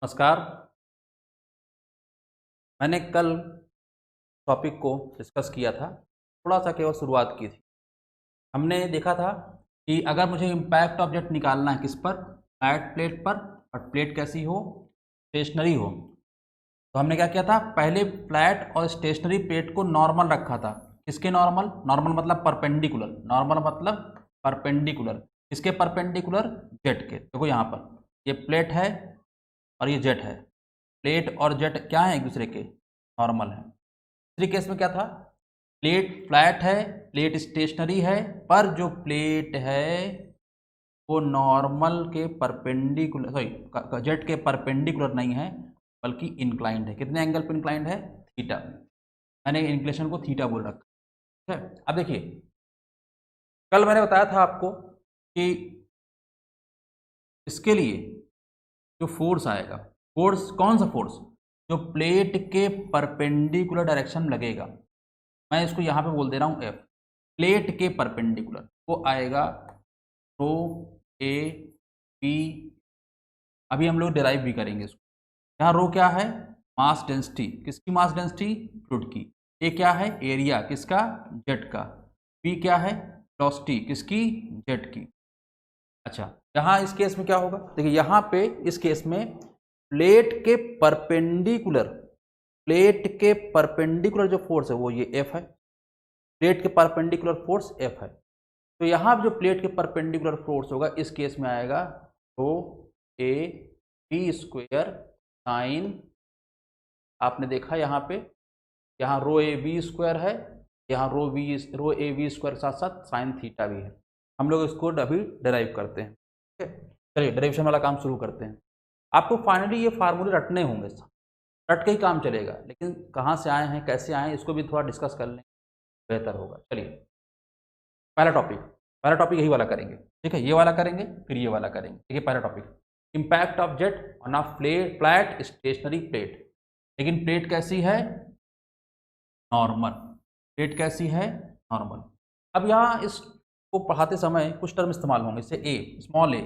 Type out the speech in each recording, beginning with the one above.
नमस्कार। मैंने कल टॉपिक को डिस्कस किया था, थोड़ा-सा केवल शुरुआत की थी। हमने देखा था कि अगर मुझे इम्पैक्ट ऑब्जेक्ट निकालना है किस पर? फ्लैट प्लेट पर और प्लेट कैसी हो? स्टेशनरी हो। तो हमने क्या किया था? पहले फ्लैट और स्टेशनरी प्लेट को नॉर्मल रखा था। किसके नॉर्मल? नॉर्मल मतलब परपेंडिकुलर। नॉर्मल मतलब परपेंडिकुलर। किसके परपेंडिकुलर? जेट के। देखो यहाँ पर, ये प्लेट है और ये जेट है। प्लेट और जेट क्या है? एक दूसरे के नॉर्मल है। दूसरे केस में क्या था? प्लेट फ्लैट है, प्लेट स्टेशनरी है, पर जो प्लेट है वो नॉर्मल के परपेंडिकुलर, सॉरी, जेट के परपेंडिकुलर नहीं है बल्कि इंक्लाइंड है। कितने एंगल पर इंक्लाइंड है? थीटा। मैंने इंक्लेशन को थीटा बोल रखा है। अब देखिए, कल मैंने बताया था आपको कि इसके लिए जो फोर्स आएगा, फोर्स कौन सा फोर्स? जो प्लेट के परपेंडिकुलर डायरेक्शन में लगेगा। मैं इसको यहाँ पे बोल दे रहा हूँ एफ। प्लेट के परपेंडिकुलर वो आएगा रो ए बी। अभी हम लोग डिराइव भी करेंगे इसको। यहाँ रो क्या है? Mass density. किसकी मास डेंसिटी? फ्लूइड की। ए क्या है? एरिया। किसका? जेट का। बी क्या है? वेलोसिटी। किसकी? जेट की। अच्छा, यहाँ इस केस में क्या होगा? देखिए यहाँ पे इस केस में प्लेट के परपेंडिकुलर, प्लेट के परपेंडिकुलर जो फोर्स है वो ये एफ है। प्लेट के परपेंडिकुलर फोर्स एफ है। तो यहाँ जो प्लेट के परपेंडिकुलर फोर्स होगा इस केस में आएगा रो ए बी स्क्वेयर साइन। आपने देखा यहाँ पे, यहाँ रो ए बी स्क्वायर है, यहाँ रो ए बी स्क्वायर के साथ साथ साइन थीटा भी है। हम लोग इसको अभी डिराइव करते हैं। ठीक है, चलिए डिराइवेशन वाला काम शुरू करते हैं। आपको फाइनली ये फार्मूले रटने होंगे, रट के ही काम चलेगा, लेकिन कहाँ से आए हैं, कैसे आए हैं, इसको भी थोड़ा डिस्कस कर लें, बेहतर होगा। चलिए, पहला टॉपिक यही वाला करेंगे। ठीक है, ये वाला करेंगे फिर ये वाला करेंगे। देखिए पहला topic, impact of jet on a flat stationary plate. लेकिन प्लेट कैसी है? नॉर्मल। प्लेट कैसी है? नॉर्मल। अब यहाँ इसको पढ़ाते समय कुछ टर्म इस्तेमाल होंगे, जैसे ए, स्मॉल ए।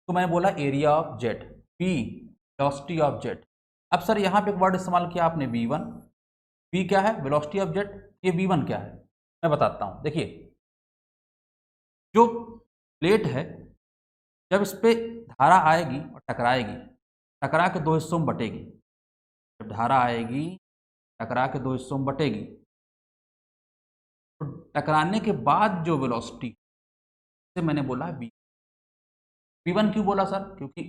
तो मैंने बोला area of jet, B velocity of jet. अब सर यहाँ पे एक वर्ड इस्तेमाल किया आपने V1। बी क्या है? Velocity of jet. ये V1 क्या है? मैं बताता हूँ। देखिए, जो प्लेट है, जब इस पे धारा आएगी और टकराएगी, टकरा के दो हिस्सों में बटेगी। जब धारा आएगी, टकरा के दो हिस्सों में बटेगी, तो टकराने के बाद जो वेलोसिटी से मैंने बोला वी। V1 क्यों बोला सर? क्योंकि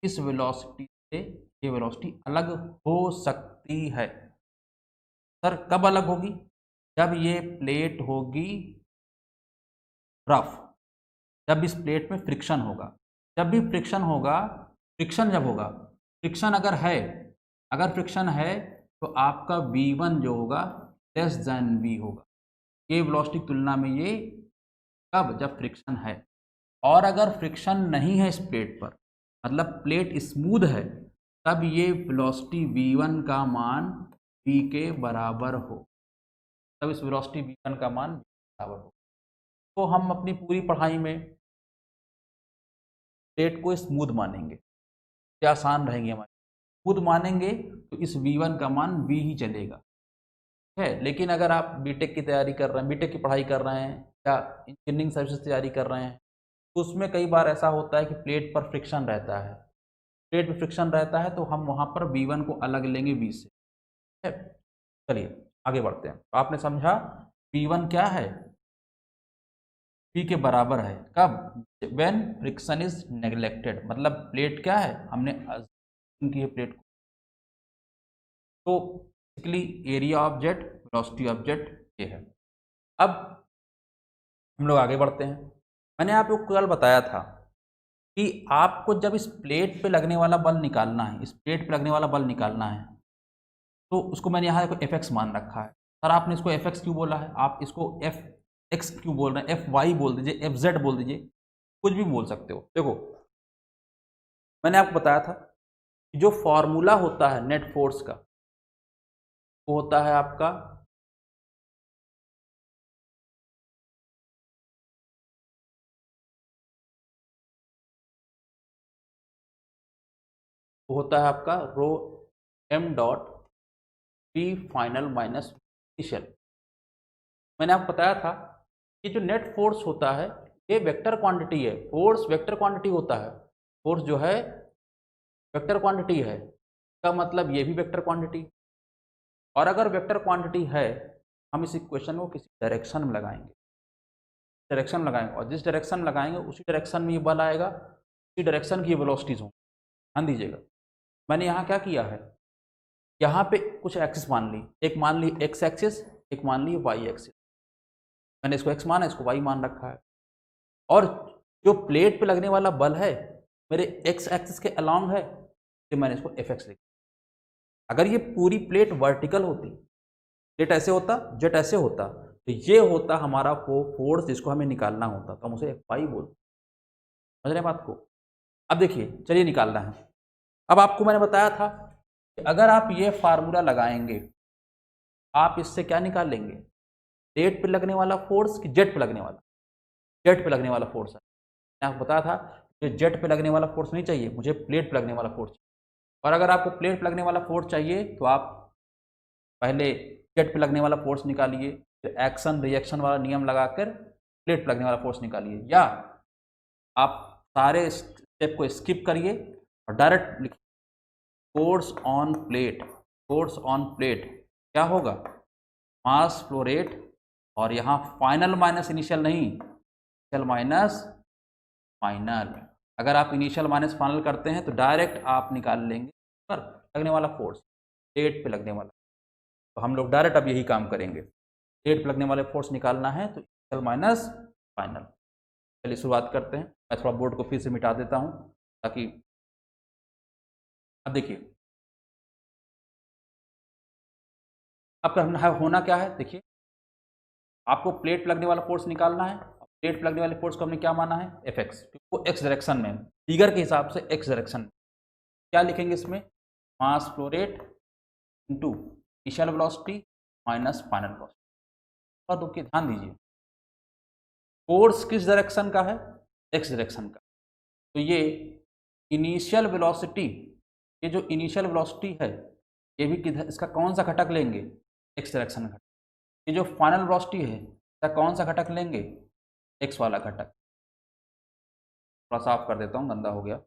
इस वेलोसिटी से ये वेलोसिटी अलग हो सकती है। सर कब अलग होगी? जब ये प्लेट होगी रफ, जब इस प्लेट में फ्रिक्शन होगा। जब भी फ्रिक्शन होगा, फ्रिक्शन जब होगा, फ्रिक्शन अगर है, अगर फ्रिक्शन है तो आपका V1 जो होगा लेस देन V होगा। ये वेलोसिटी की तुलना में ये, कब? जब फ्रिक्शन है। और अगर फ्रिक्शन नहीं है इस प्लेट पर, मतलब प्लेट स्मूथ है, तब ये वेलोसिटी V1 का मान V के बराबर हो। तब इस वेलोसिटी V1 का मान V के बराबर हो। तो हम अपनी पूरी पढ़ाई में प्लेट को स्मूथ मानेंगे, क्या आसान रहेंगे हमारे। स्मूथ मानेंगे तो इस V1 का मान V ही चलेगा। ठीक है, लेकिन अगर आप बीटेक की तैयारी कर रहे हैं, बीटेक की पढ़ाई कर रहे हैं या इंजीनियरिंग सर्विसेज की तैयारी कर रहे हैं, तो उसमें कई बार ऐसा होता है कि प्लेट पर फ्रिक्शन रहता है। प्लेट में फ्रिक्शन रहता है तो हम वहाँ पर V1 को अलग लेंगे V से। ठीक है, चलिए आगे बढ़ते हैं। तो आपने समझा V1 क्या है? V के बराबर है। कब? When friction is neglected. मतलब प्लेट क्या है? हमने assume की है प्लेट को। तो basically area of jet, velocity of jet ये है। अब हम लोग आगे बढ़ते हैं। मैंने आपको कल बताया था कि आपको जब इस प्लेट पे लगने वाला बल निकालना है, इस प्लेट पे लगने वाला बल निकालना है, तो उसको मैंने यहाँ देखो एफ एक्स मान रखा है। सर आपने इसको एफ एक्स क्यों बोला है? आप इसको एफ एक्स क्यों बोल रहे हैं? एफ वाई बोल दीजिए, एफ जेड बोल दीजिए, कुछ भी बोल सकते हो। देखो, मैंने आपको बताया था कि जो फॉर्मूला होता है नेट फोर्स का, वो होता है आपका वो होता है आपका rho M dot P final minus initial. मैंने आपको बताया था कि जो नेट फोर्स होता है ये वेक्टर क्वांटिटी है, फोर्स वेक्टर क्वांटिटी होता है, फोर्स जो है वेक्टर क्वांटिटी है, का मतलब ये भी वेक्टर क्वांटिटी। और अगर वेक्टर क्वांटिटी है हम इस इक्वेशन को किसी डायरेक्शन में लगाएंगे, डायरेक्शन लगाएंगे और जिस डायरेक्शन में लगाएंगे उसी डायरेक्शन में ये बल आएगा, उसी डायरेक्शन की वेलोसिटीज होंगी। ध्यान दीजिएगा मैंने यहाँ क्या किया है, यहाँ पे कुछ एक्सिस मान ली, एक मान ली एक्स एक्सिस, एक मान ली वाई एक्सिस। मैंने इसको एक्स माना, इसको वाई मान रखा है। और जो प्लेट पे लगने वाला बल है मेरे एक्स एक्सिस के अलॉन्ग है, तो मैंने इसको एफ एक्स लिखा। अगर ये पूरी प्लेट वर्टिकल होती, प्लेट ऐसे होता, जेट ऐसे होता, तो ये होता हमारा वो फोर्स जिसको हमें निकालना होता, तो हम उसे एफ वाई बोलते। समझ रहे हैं बात को? अब देखिए चलिए निकालना है। अब आपको मैंने बताया था कि अगर आप ये फार्मूला लगाएंगे आप इससे क्या निकाल लेंगे, प्लेट पे लगने वाला फोर्स कि जेट पे लगने वाला, जेट पे लगने वाला फोर्स है। मैंने आपको बताया था कि जेट पे लगने वाला फोर्स नहीं चाहिए, मुझे प्लेट पे लगने वाला फोर्स चाहिए। और अगर आपको प्लेट पे लगने वाला फोर्स चाहिए तो आप पहले जेट पे लगने वाला फोर्स निकालिए, फिर एक्शन रिएक्शन वाला नियम लगाकर प्लेट पे लगने वाला फोर्स निकालिए, या आप सारे स्टेप को स्किप करिए और डायरेक्ट लिखिए force on plate. Force on plate क्या होगा, मास फ्लो रेट, और यहाँ फाइनल माइनस इनिशियल नहीं, इनिशियल माइनस फाइनल। अगर आप इनिशियल माइनस फाइनल करते हैं तो डायरेक्ट आप निकाल लेंगे पर लगने वाला फोर्स, प्लेट पे लगने वाला। तो हम लोग डायरेक्ट अब यही काम करेंगे, प्लेट पे लगने वाले फोर्स निकालना है तो इनिशियल माइनस फाइनल। चलिए शुरुआत करते हैं। मैं थोड़ा बोर्ड को फिर से मिटा देता हूँ ताकि, अब देखिए अब करना होना क्या है, देखिए आपको प्लेट लगने वाला फोर्स निकालना है। प्लेट लगने वाले फोर्स को हमने क्या माना है, एफ एक्स, वो एक्स डायरेक्शन में, फिगर के हिसाब से एक्स डायरेक्शन में। क्या लिखेंगे इसमें, मास flow rate into initial velocity minus final velocity. और देखिए ध्यान दीजिए फोर्स किस डायरेक्शन का है, एक्स डायरेक्शन का, तो ये इनिशियल वेलोसिटी, ये जो इनिशियल वेलोसिटी है ये भी किधर, इसका कौन सा घटक लेंगे, एक्स डायरेक्शन घटक। ये जो फाइनल वेलोसिटी है इसका कौन सा घटक लेंगे, एक्स वाला घटक। थोड़ा साफ कर देता हूँ गंदा हो गया।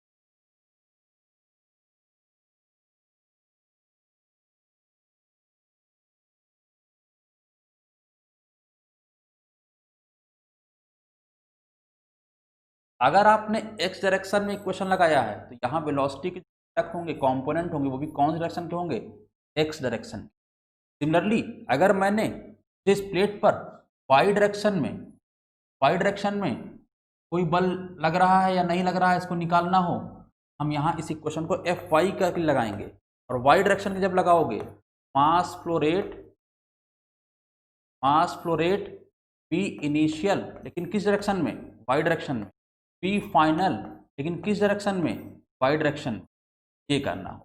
अगर आपने एक्स डायरेक्शन में इक्वेशन लगाया है तो यहाँ वेलोसिटी के घटक होंगे, कंपोनेंट होंगे, वो भी कौन से डायरेक्शन के होंगे, एक्स डायरेक्शन। सिमिलरली अगर मैंने इस प्लेट पर वाई डायरेक्शन में, वाई डायरेक्शन में कोई बल लग रहा है या नहीं लग रहा है इसको निकालना हो, हम यहाँ इस इक्वेशन को एफ वाई करके लगाएंगे। और वाई डायरेक्शन के जब लगाओगे मास फ्लो रेट, मास फ्लो रेट पी इनिशियल, लेकिन किस डायरेक्शन में, वाई डायरेक्शन में, पी फाइनल लेकिन किस डायरेक्शन में, वाई डायरेक्शन, ये करना हो।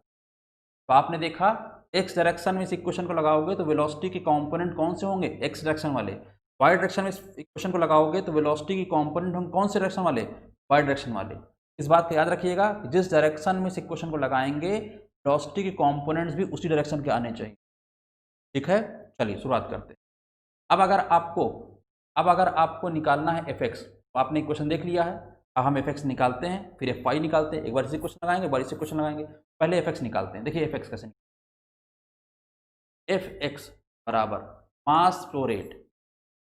तो आपने देखा एक्स डायरेक्शन में इस इक्वेशन को लगाओगे तो वेलोसिटी के कंपोनेंट कौन से होंगे, एक्स डायरेक्शन वाले। वाई डायरेक्शन में इस इक्वेशन को लगाओगे तो वेलोसिटी की कंपोनेंट होंगे कौन से डायरेक्शन वाले, वाई डायरेक्शन वाले। इस बात को याद रखिएगा कि जिस डायरेक्शन में इस इक्वेशन को लगाएंगे वेलोसिटी के कंपोनेंट्स भी उसी डायरेक्शन के आने चाहिए। ठीक है, चलिए शुरुआत करते हैं। अब अगर आपको, अब अगर आपको निकालना है एफ एक्स, तो आपने इक्वेशन देख लिया है, अब हम एफ एक्स निकालते हैं, फिर एफ वाई निकालते हैं। एक बार इसे क्वेश्चन लगाएंगे, एक बार इसे क्वेश्चन लगाएंगे। पहले एफ एक्स निकालते हैं। देखिए एफ एक्स कैसे, एफ एक्स बराबर mass flow rate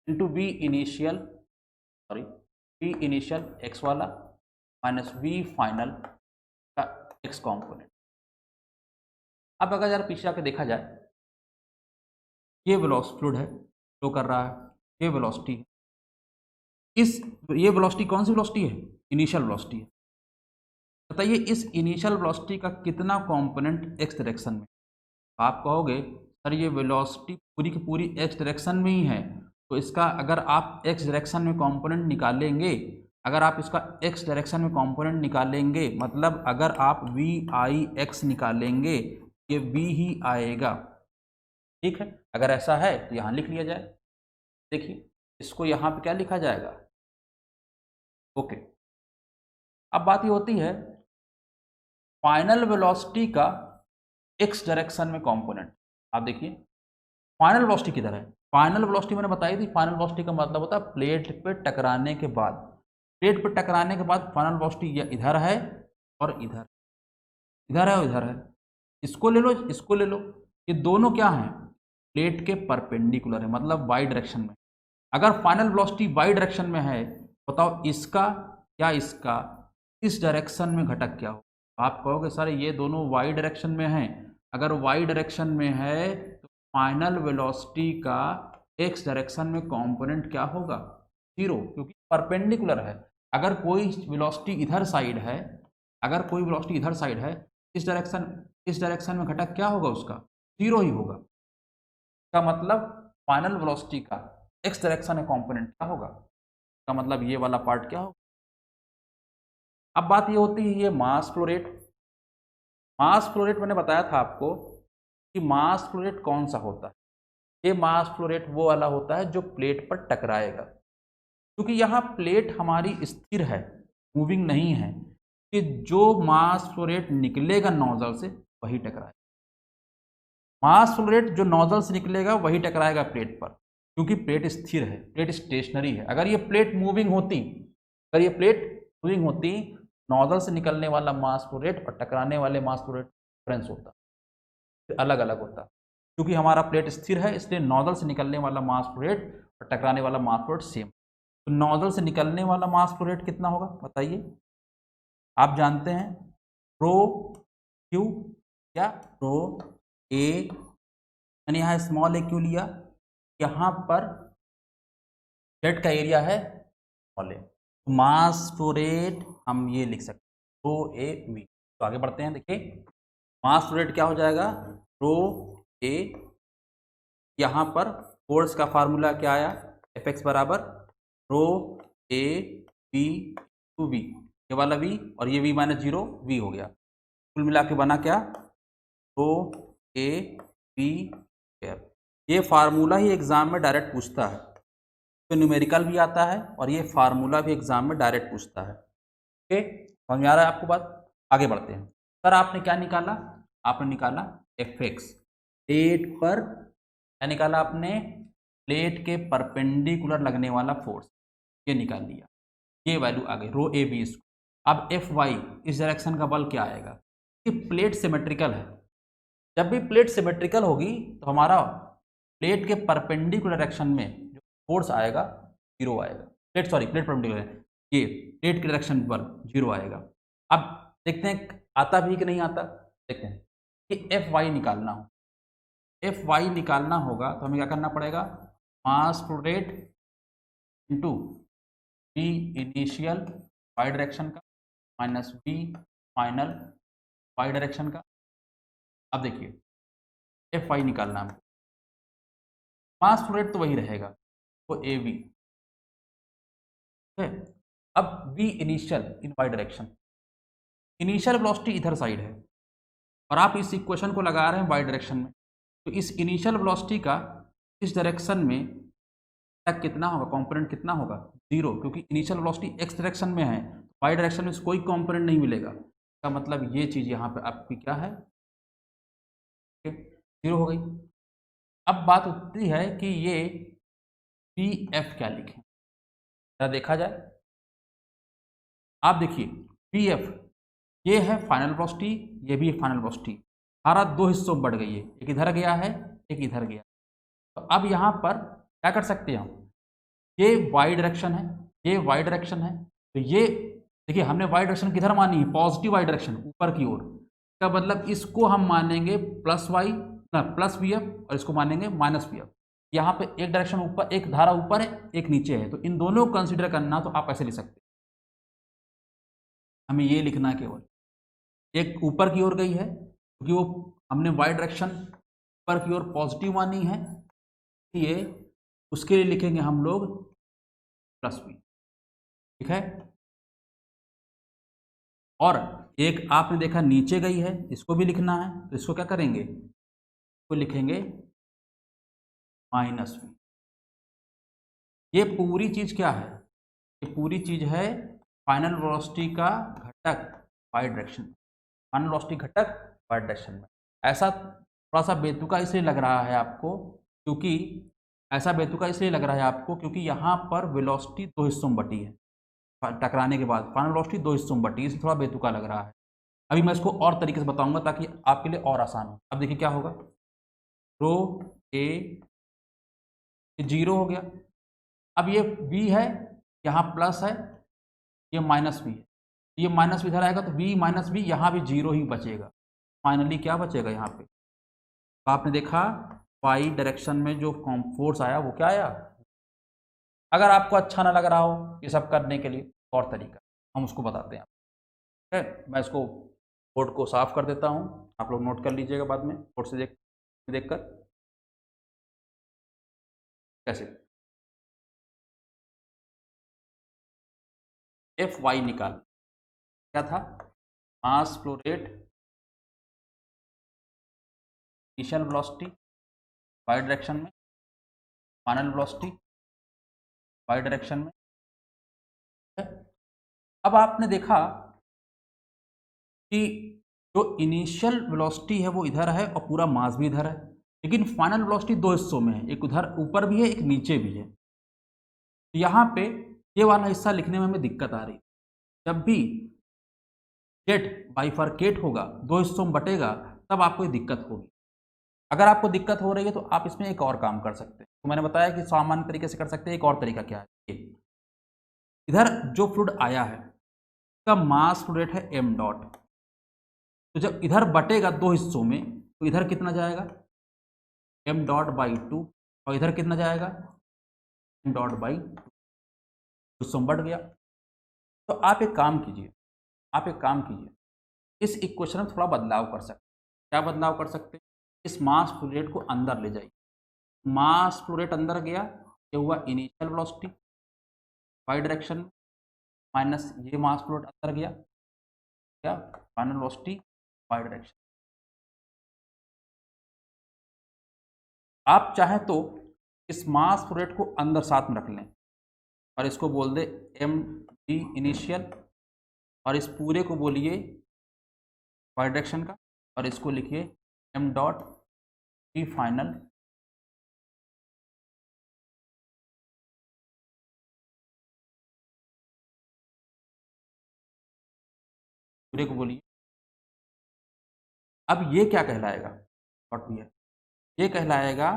into V initial, sorry V initial X वाला माइनस वी फाइनल का एक्स कॉम्पोनेंट। अब अगर यार पीछे आके देखा जाए, ये वेलोसिटी फ्लूइड है, फ्लो कर रहा है, ये वेलोसिटी है, इस, ये वेलोसिटी कौन सी वेलोसिटी है, इनिशियल वेलोसिटी है। बताइए इस इनिशियल वेलोसिटी का कितना कंपोनेंट एक्स डायरेक्शन में। आप कहोगे सर ये वेलोसिटी पूरी की पूरी एक्स डायरेक्शन में ही है, तो इसका अगर आप एक्स डायरेक्शन में कंपोनेंट निकालेंगे, अगर आप इसका एक्स डायरेक्शन में कंपोनेंट निकालेंगे मतलब अगर आप वी आई एक्स निकालेंगे ये वी ही आएगा। ठीक है, अगर ऐसा है तो यहाँ लिख लिया जाए। देखिए इसको यहाँ पे क्या लिखा जाएगा, ओके। अब बात ये होती है फाइनल वेलोसिटी का एक्स डायरेक्शन में कंपोनेंट। आप देखिए फाइनल वेलोसिटी किधर है, फाइनल वेलोसिटी मैंने बताई थी, फाइनल वेलोसिटी का मतलब होता है प्लेट पे टकराने के बाद, प्लेट पे टकराने के बाद फाइनल वेलोसिटी या इधर है और इधर, इधर है और इधर है। इसको ले लो, इसको ले लो, ये दोनों क्या हैं, प्लेट के परपेंडिकुलर है, मतलब वाई डायरेक्शन में। अगर फाइनल वेलोसिटी वाई डायरेक्शन में है, बताओ इसका या इसका इस डायरेक्शन में घटक क्या हो। आप कहोगे सर ये दोनों वाई डायरेक्शन में हैं, अगर वाई डायरेक्शन में है तो फाइनल वेलोसिटी का एक्स डायरेक्शन में कंपोनेंट क्या होगा, जीरो, क्योंकि परपेंडिकुलर है। अगर कोई वेलोसिटी इधर साइड है, अगर कोई वेलोसिटी इधर साइड है, इस डायरेक्शन में घटक क्या होगा उसका, जीरो ही होगा। का मतलब फाइनल वेलोसिटी का एक्स डायरेक्शन में कंपोनेंट क्या होगा, का मतलब ये वाला पार्ट क्या होगा। अब बात ये होती है ये मास फ्लो रेट। मास फ्लो रेट मैंने बताया था आपको कि मास फ्लो रेट कौन सा होता है, ये मास फ्लो रेट वो वाला होता है जो प्लेट पर टकराएगा, क्योंकि यहाँ प्लेट हमारी स्थिर है, मूविंग नहीं है, कि जो मास फ्लो रेट निकलेगा नोजल से वही टकराएगा। मास फ्लो रेट जो नोजल से निकलेगा वही टकराएगा प्लेट पर, क्योंकि प्लेट स्थिर है, प्लेट स्टेशनरी है। अगर ये प्लेट मूविंग होती, अगर ये प्लेट मूविंग होती, नोजल से निकलने वाला मास फ्लो रेट और टकराने वाले मास फ्लो रेट डिफरेंस होता, फिर अलग अलग होता। क्योंकि हमारा प्लेट स्थिर है इसलिए नोजल से निकलने वाला मास फ्लो रेट और टकराने वाला मास फ्लो रेट सेम। तो नोजल से निकलने वाला मास फ्लो रेट कितना होगा बताइए, आप जानते हैं रो क्यू या रो ए, मैंने यहाँ स्मॉल ए क्यू लिया, यहाँ पर जेट का एरिया है स्मॉल ए, तो मास फ्लो रेट हम ये लिख सकते हैं रो ए वी। तो आगे बढ़ते हैं, देखिए मास फ्लो रेट क्या हो जाएगा, रो ए, यहाँ पर फोर्स का फार्मूला क्या आया, एफ एक्स बराबर रो ए वी टू वी, ये वाला वी और ये वी माइनस जीरो वी हो गया, कुल मिला के बना क्या, रो ए वी स्क्वायर। ये फार्मूला ही एग्जाम में डायरेक्ट पूछता है, तो न्यूमेरिकल भी आता है और ये फार्मूला भी एग्जाम में डायरेक्ट पूछता है। ओके, समझ में आ रहा है आपको बात। आगे बढ़ते हैं। सर आपने क्या निकाला, आपने निकाला एफ एक्स, प्लेट पर क्या निकाला आपने, प्लेट के परपेंडिकुलर लगने वाला फोर्स, ये निकाल लिया, ये वैल्यू आ गई रो ए बी स्क्वायर। अब एफ वाई इस डायरेक्शन का बल क्या आएगा, कि प्लेट सिमेट्रिकल है, जब भी प्लेट सिमेट्रिकल होगी तो हमारा प्लेट के परपेंडिकुलर डायरेक्शन में जो फोर्स आएगा जीरो आएगा, प्लेट सॉरी प्लेट परपेंडिकुलर है, ये प्लेट के डायरेक्शन पर जीरो आएगा। अब देखते हैं आता भी कि नहीं आता, देखते हैं कि एफ वाई निकालना हो, एफ वाई निकालना होगा तो हमें क्या करना पड़ेगा, mass flow rate into V initial Y direction का minus V final Y direction का। अब देखिए एफ वाई निकालना है, मास फ्लो रेट तो वही रहेगा, वो ए वी है। अब V initial in Y direction, initial velocity इधर साइड है और आप इस इक्वेशन को लगा रहे हैं वाई डायरेक्शन में, तो इस इनिशियल वेलोसिटी का इस डायरेक्शन में तक कितना होगा, कंपोनेंट कितना होगा, जीरो, क्योंकि इनिशियल वेलोसिटी एक्स डायरेक्शन में है, वाई डायरेक्शन में कोई कंपोनेंट नहीं मिलेगा, का मतलब ये चीज़ यहाँ पे आपकी क्या है, जीरो हो गई। अब बात होती है कि ये पी एफ क्या लिखें, जरा देखा जाए। आप देखिए पी एफ ये है फाइनल वेलोसिटी, ये भी फाइनल वेलोसिटी, हमारा दो हिस्सों में बढ़ गई है, एक इधर गया है एक इधर गया। तो अब यहाँ पर क्या कर सकते हैं हम, ये वाई डायरेक्शन है, ये वाई डायरेक्शन है, तो ये देखिए हमने वाई डायरेक्शन किधर मानी है, पॉजिटिव वाई डायरेक्शन ऊपर की ओर, का मतलब इसको हम मानेंगे प्लस वाई ना प्लस वी एफ और इसको मानेंगे माइनस वी एफ। यहाँ पे एक डायरेक्शन ऊपर, एक धारा ऊपर है एक नीचे है, तो इन दोनों को कंसिडर करना, तो आप ऐसे लिख सकते हैं, हमें ये लिखना है केवल एक ऊपर की ओर गई है क्योंकि वो हमने वाई डायरेक्शन ऊपर की ओर पॉजिटिव मानी है, ये उसके लिए लिखेंगे हम लोग प्लस वी, ठीक है। और एक आपने देखा नीचे गई है, इसको भी लिखना है, तो इसको क्या करेंगे, इसको लिखेंगे माइनस वी। ये पूरी चीज क्या है, ये पूरी चीज है फाइनल वेलोसिटी का घटक वाई डायरेक्शन, फाइनल वेलोसिटी घटक y डायरेक्शन में। ऐसा थोड़ा सा बेतुका इसलिए लग रहा है आपको क्योंकि यहाँ पर वेलोसिटी दो हिस्सों में बटी है, टकराने के बाद फाइनल वेलोसिटी दो हिस्सों में बटी, इसलिए थोड़ा बेतुका लग रहा है। अभी मैं इसको और तरीके से बताऊंगा ताकि आपके लिए और आसान हो। अब देखिए क्या होगा, रो ए 0 हो गया, अब ये v है, यहाँ प्लस है, ये माइनस v है, ये माइनस v इधर आएगा तो v माइनस v, यहाँ भी 0 ही बचेगा। फाइनली क्या बचेगा यहाँ पे, तो आपने देखा y डायरेक्शन में जो फोर्स आया वो क्या आया। अगर आपको अच्छा ना लग रहा हो ये सब करने के लिए, और तरीका हम उसको बताते हैं। ठीक है, मैं इसको बोर्ड को साफ कर देता हूँ, आप लोग नोट कर लीजिएगा बाद में बोर्ड से देख कर कैसे। एफ वाई निकाल, क्या था, mass flow rate, initial velocity Y direction में, फाइनल वेलोसिटी वाई डायरेक्शन में। अब आपने देखा कि जो इनिशियल वेलोसिटी है वो इधर है और पूरा मास भी इधर है, लेकिन फाइनल वेलोसिटी दो हिस्सों में है, एक उधर ऊपर भी है एक नीचे भी है। तो यहाँ पे ये वाला हिस्सा लिखने में हमें दिक्कत आ रही है। जब भी जेट बाइफरकेट होगा, दो हिस्सों में बटेगा, तब आपको ये दिक्कत होगी। अगर आपको दिक्कत हो रही है तो आप इसमें एक और काम कर सकते हैं। तो मैंने बताया कि सामान्य तरीके से कर सकते हैं, एक और तरीका क्या है, इधर जो फ्लूइड आया है उसका मास फ्लो रेट है m डॉट, तो जब इधर बटेगा दो हिस्सों में तो इधर कितना जाएगा m डॉट बाई 2, और इधर कितना जाएगा m डॉट बाई 2, हिस्सों में बढ़ गया। तो आप एक काम कीजिए, इस इक्वेशन में थोड़ा बदलाव कर सकते हैं। क्या बदलाव कर सकते हैं, इस मास फ्लो रेट को अंदर ले जाइए। मास फ्लो रेट अंदर गया, ये हुआ इनिशियल वेलोसिटी वाई डायरेक्शन में, माइनस ये मास फ्लो रेट अंदर गया, क्या फाइनल वेलोसिटी वाई डायरेक्शन। आप चाहें तो इस मास फ्लो रेट को अंदर साथ में रख लें और इसको बोल दे एम डी इनिशियल, और इस पूरे को बोलिए वाई डायरेक्शन का, और इसको लिखिए एम डॉट डी फाइनल। पूरे को बोलिए। अब ये क्या कहलाएगा, डॉट भी है, ये कहलाएगा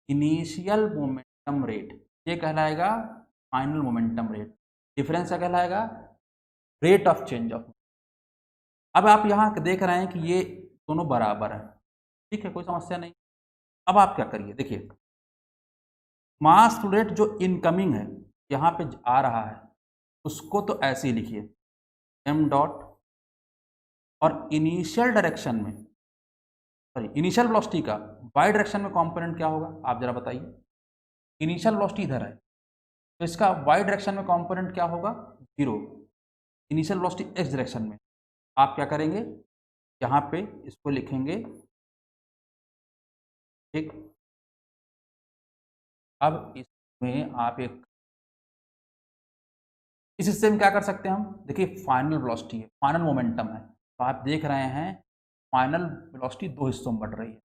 इनिशियल मोमेंटम रेट, ये कहलाएगा फाइनल मोमेंटम रेट, डिफरेंस क्या कहलाएगा, रेट ऑफ चेंज ऑफ। अब आप यहाँ देख रहे हैं कि ये दोनों बराबर है, ठीक है, कोई समस्या नहीं। अब आप क्या करिए, देखिए मास फ्लो रेट जो इनकमिंग है यहाँ पे आ रहा है उसको तो ऐसे ही लिखिए एम डॉट, और इनिशियल डायरेक्शन में, सॉरी इनिशियल वेलोसिटी का वाई डायरेक्शन में कंपोनेंट क्या होगा, आप जरा बताइए। इनिशियल वेलोसिटी इधर है तो इसका वाई डायरेक्शन में कंपोनेंट क्या होगा, 0। इनिशियल वेलोसिटी एक्स डायरेक्शन में, आप क्या करेंगे, यहाँ पे इसको लिखेंगे, ठीक। अब इसमें आप एक इस हिस्से में क्या कर सकते हैं हम, देखिए फाइनल वेलोसिटी है, फाइनल मोमेंटम है, तो आप देख रहे हैं फाइनल वेलोसिटी दो हिस्सों में बढ़ रही है।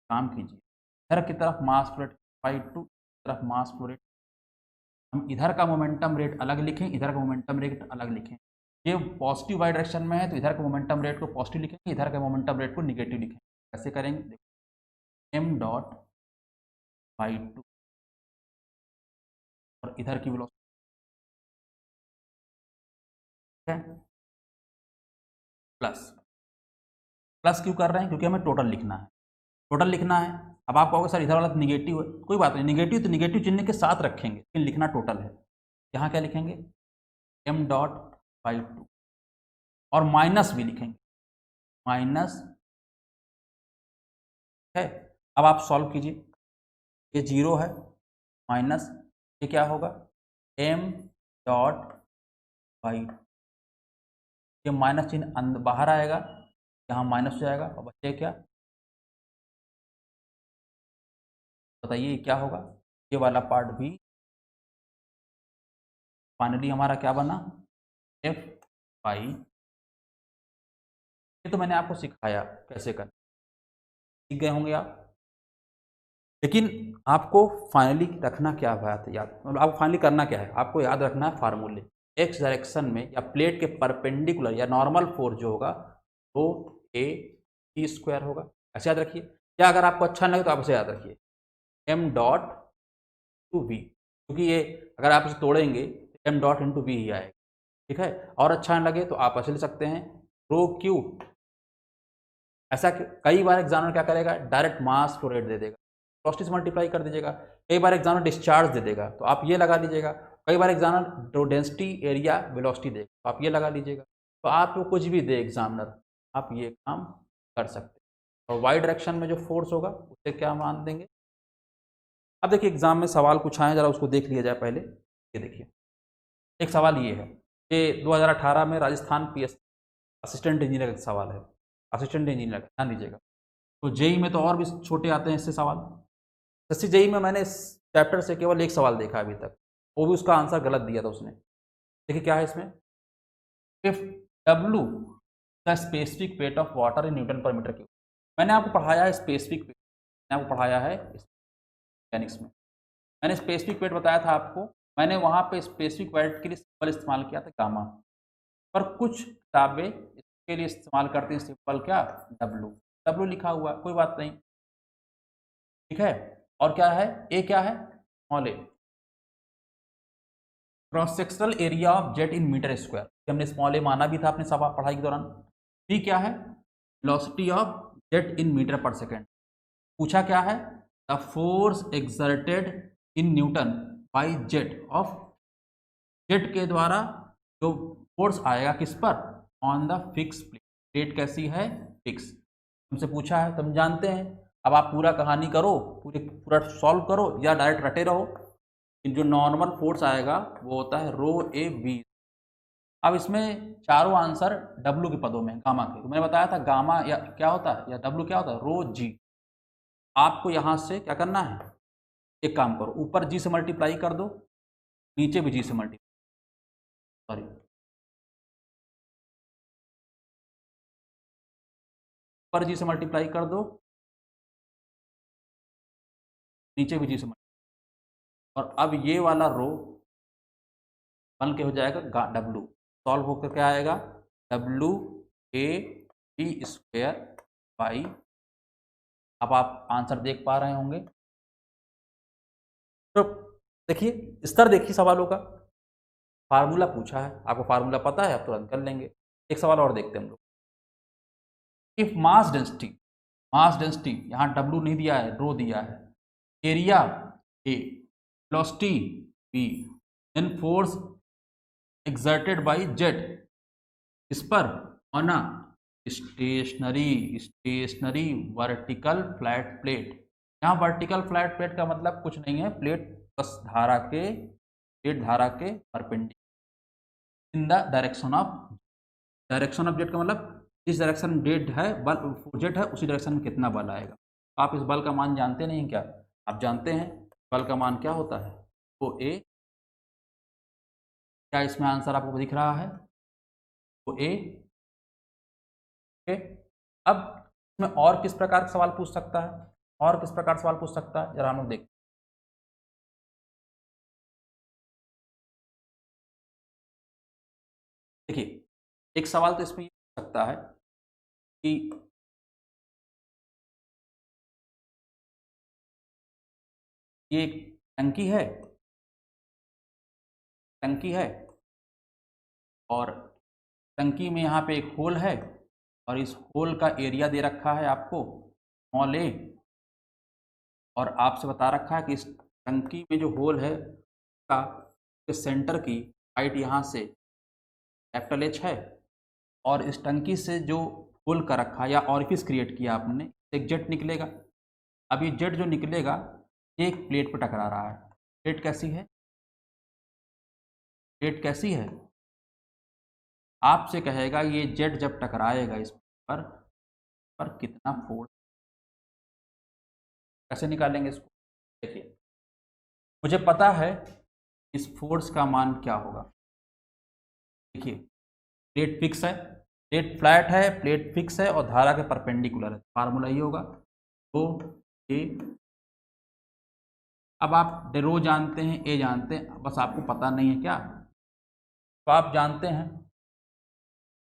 काम कीजिए, इधर की तरफ मास फ्लो रेट बाई 2, तरफ मास फ्लो रेट, हम इधर का मोमेंटम रेट अलग लिखें, इधर का मोमेंटम रेट अलग लिखें। ये पॉजिटिव वाई डायरेक्शन में है तो इधर के मोमेंटम रेट को पॉजिटिव लिखेंगे, इधर के मोमेंटम रेट को निगेटिव लिखेंगे। कैसे करेंगे, देखो एम डॉट बाई 2 और इधर की वेलोसिटी है प्लस, प्लस क्यों कर रहे हैं, क्योंकि हमें टोटल लिखना है, टोटल लिखना है। अब आप कहोगे सर इधर वाला तो निगेटिव है, कोई बात नहीं, निगेटिव तो निगेटिव चिन्ह के साथ रखेंगे लेकिन लिखना टोटल है। यहाँ क्या लिखेंगे, एम डॉट बाई 2, और माइनस भी लिखेंगे, माइनस है। अब आप सॉल्व कीजिए, ये 0 है, माइनस ये क्या होगा एम डॉट बाई, ये माइनस चिन्ह अंदर बाहर आएगा, यहाँ माइनस हो जाएगा और बचे क्या, बताइए क्या होगा, ये वाला पार्ट भी फाइनली हमारा क्या बना, एफ बाई ये तो मैंने आपको सिखाया कैसे करना, सीख गए होंगे आप। लेकिन आपको फाइनली रखना क्या बात है याद, मतलब आपको फाइनली करना क्या है, आपको याद रखना है फार्मूले। एक्स डायरेक्शन में या प्लेट के परपेंडिकुलर या नॉर्मल फोर्स जो होगा वो ए टी स्क्वायर होगा, ऐसे याद रखिए। या अगर आपको अच्छा नहीं लगे तो आप इसे याद रखिए एम डॉट टू वी, क्योंकि ये अगर आप इसे तोड़ेंगे तो एम डॉट इंटू वी ही आएगा, ठीक है। और अच्छा नहीं लगे तो आप ऐसे ले सकते हैं रो क्यू। ऐसा कई बार एग्जामिनर क्या करेगा, डायरेक्ट मास फ्लो रेट दे देगा, वेलोसिटी से मल्टीप्लाई कर दीजिएगा। कई बार एग्जामिनर डिस्चार्ज दे देगा तो आप ये लगा लीजिएगा। कई बार एग्जामिनर डेंसिटी एरिया वेलोसिटी देगा तो आप ये लगा लीजिएगा। तो आपको कुछ भी दे एग्जामिनर, आप ये काम कर सकते हैं। और वाई डायरेक्शन में जो फोर्स होगा उसे क्या मान देंगे। अब देखिए एग्जाम में सवाल कुछ आए, जरा उसको देख लिया जाए पहले। ये देखिए एक सवाल ये है, ये 2018 में राजस्थान पीएस असिस्टेंट इंजीनियर का सवाल है, असिस्टेंट इंजीनियर का, ध्यान दीजिएगा। तो जेई में तो और भी छोटे आते हैं इससे सवाल। जैसे जेई में मैंने इस चैप्टर से केवल एक सवाल देखा अभी तक, वो भी उसका आंसर गलत दिया था उसने। देखिए क्या है इसमें, if W the specific weight of water in newton पर मीटर क्यूब। मैंने आपको पढ़ाया है स्पेसिफिक वेट, मैंने आपको पढ़ाया है मैकेनिक्स में, मैंने स्पेसिफिक वेट बताया था आपको। मैंने वहाँ पे स्पेसिफिक वेट के लिए सिंबल इस्तेमाल किया था गामा, पर कुछ किताबें इसके लिए इस्तेमाल करती हैं सिंबल क्या, डब्लू। डब्लू लिखा हुआ, कोई बात नहीं, ठीक है। और क्या है, ए क्या है, small A, cross sectional area of jet in metre square, हमने स्मॉल ए माना भी था अपने सवाल पढ़ाई के दौरान। बी क्या है, velocity of jet in metre per second. पूछा क्या है, the force exerted in newton by jet of, जेट के द्वारा जो फोर्स आएगा किस पर, on the fix plate. Plate कैसी है, फिक्स। तुमसे पूछा है, तुम जानते हैं। अब आप पूरा कहानी करो, पूरा सॉल्व करो या डायरेक्ट रटे रहो। जो नॉर्मल फोर्स आएगा वो होता है रो ए वी। अब इसमें चारों आंसर डब्लू के पदों में, गामा के। तो मैंने बताया था गामा या क्या होता है, या डब्लू क्या होता है, रो जी। आपको यहाँ से क्या करना है, एक काम करो, ऊपर जी से मल्टीप्लाई कर दो, नीचे भी जी से मल्टीप्लाई, सॉरी ऊपर जी से मल्टीप्लाई कर दो, नीचे भी जी से मल्टीप्लाई। और अब ये वाला रो बन के हो जाएगा डब्लू, सॉल्व होकर क्या आएगा, W A T square by, अब आप आंसर देख पा रहे होंगे। तो देखिए स्तर देखिए सवालों का, फार्मूला पूछा है, आपको फार्मूला पता है, आप तुरंत कर लेंगे। एक सवाल और देखते हैं हम लोग। इफ मास डेंसिटी यहाँ डब्लू नहीं दिया है, रो दिया है, area A, velocity B, then force exerted by jet इस पर on a stationary vertical flat plate. यहाँ वर्टिकल फ्लैट प्लेट का मतलब कुछ नहीं है, प्लेट बस प्लेट धारा के perpendicular in the direction of jet का मतलब जिस डायरेक्शन में जेट है, बल जेट है उसी डायरेक्शन में कितना बल आएगा। आप इस बल का मान जानते नहीं क्या, आप जानते हैं बल का मान क्या होता है, वो ए, क्या इसमें आंसर आपको दिख रहा है, वो ए। ओके, अब इसमें और किस प्रकार का सवाल पूछ सकता है, और किस प्रकार सवाल पूछ सकता है, जरा हम लोग देखते हैं। देखिए एक सवाल तो इसमें ये हो सकता है कि ये एक टंकी है और टंकी में यहाँ पे एक होल है, और इस होल का एरिया दे रखा है आपको स्मॉल ए, और आपसे बता रखा है कि इस टंकी में जो होल है का सेंटर की हाइट यहाँ से कैपिटल एच है, और इस टंकी से जो होल का रखा या ऑरिफिस क्रिएट किया आपने, एक जेट निकलेगा। अब ये जेट जो निकलेगा एक प्लेट पर टकरा रहा है। प्लेट कैसी है, प्लेट कैसी है, आपसे कहेगा ये जेट जब टकराएगा इस पर कितना फोर्स, कैसे निकालेंगे इसको। देखिए मुझे पता है इस फोर्स का मान क्या होगा। देखिए प्लेट फिक्स है, प्लेट फ्लैट है, प्लेट फिक्स है और धारा के परपेंडिकुलर है, फार्मूला ये होगा तो ए। अब आप रो जानते हैं, ए जानते हैं, बस आपको पता नहीं है क्या, तो आप जानते हैं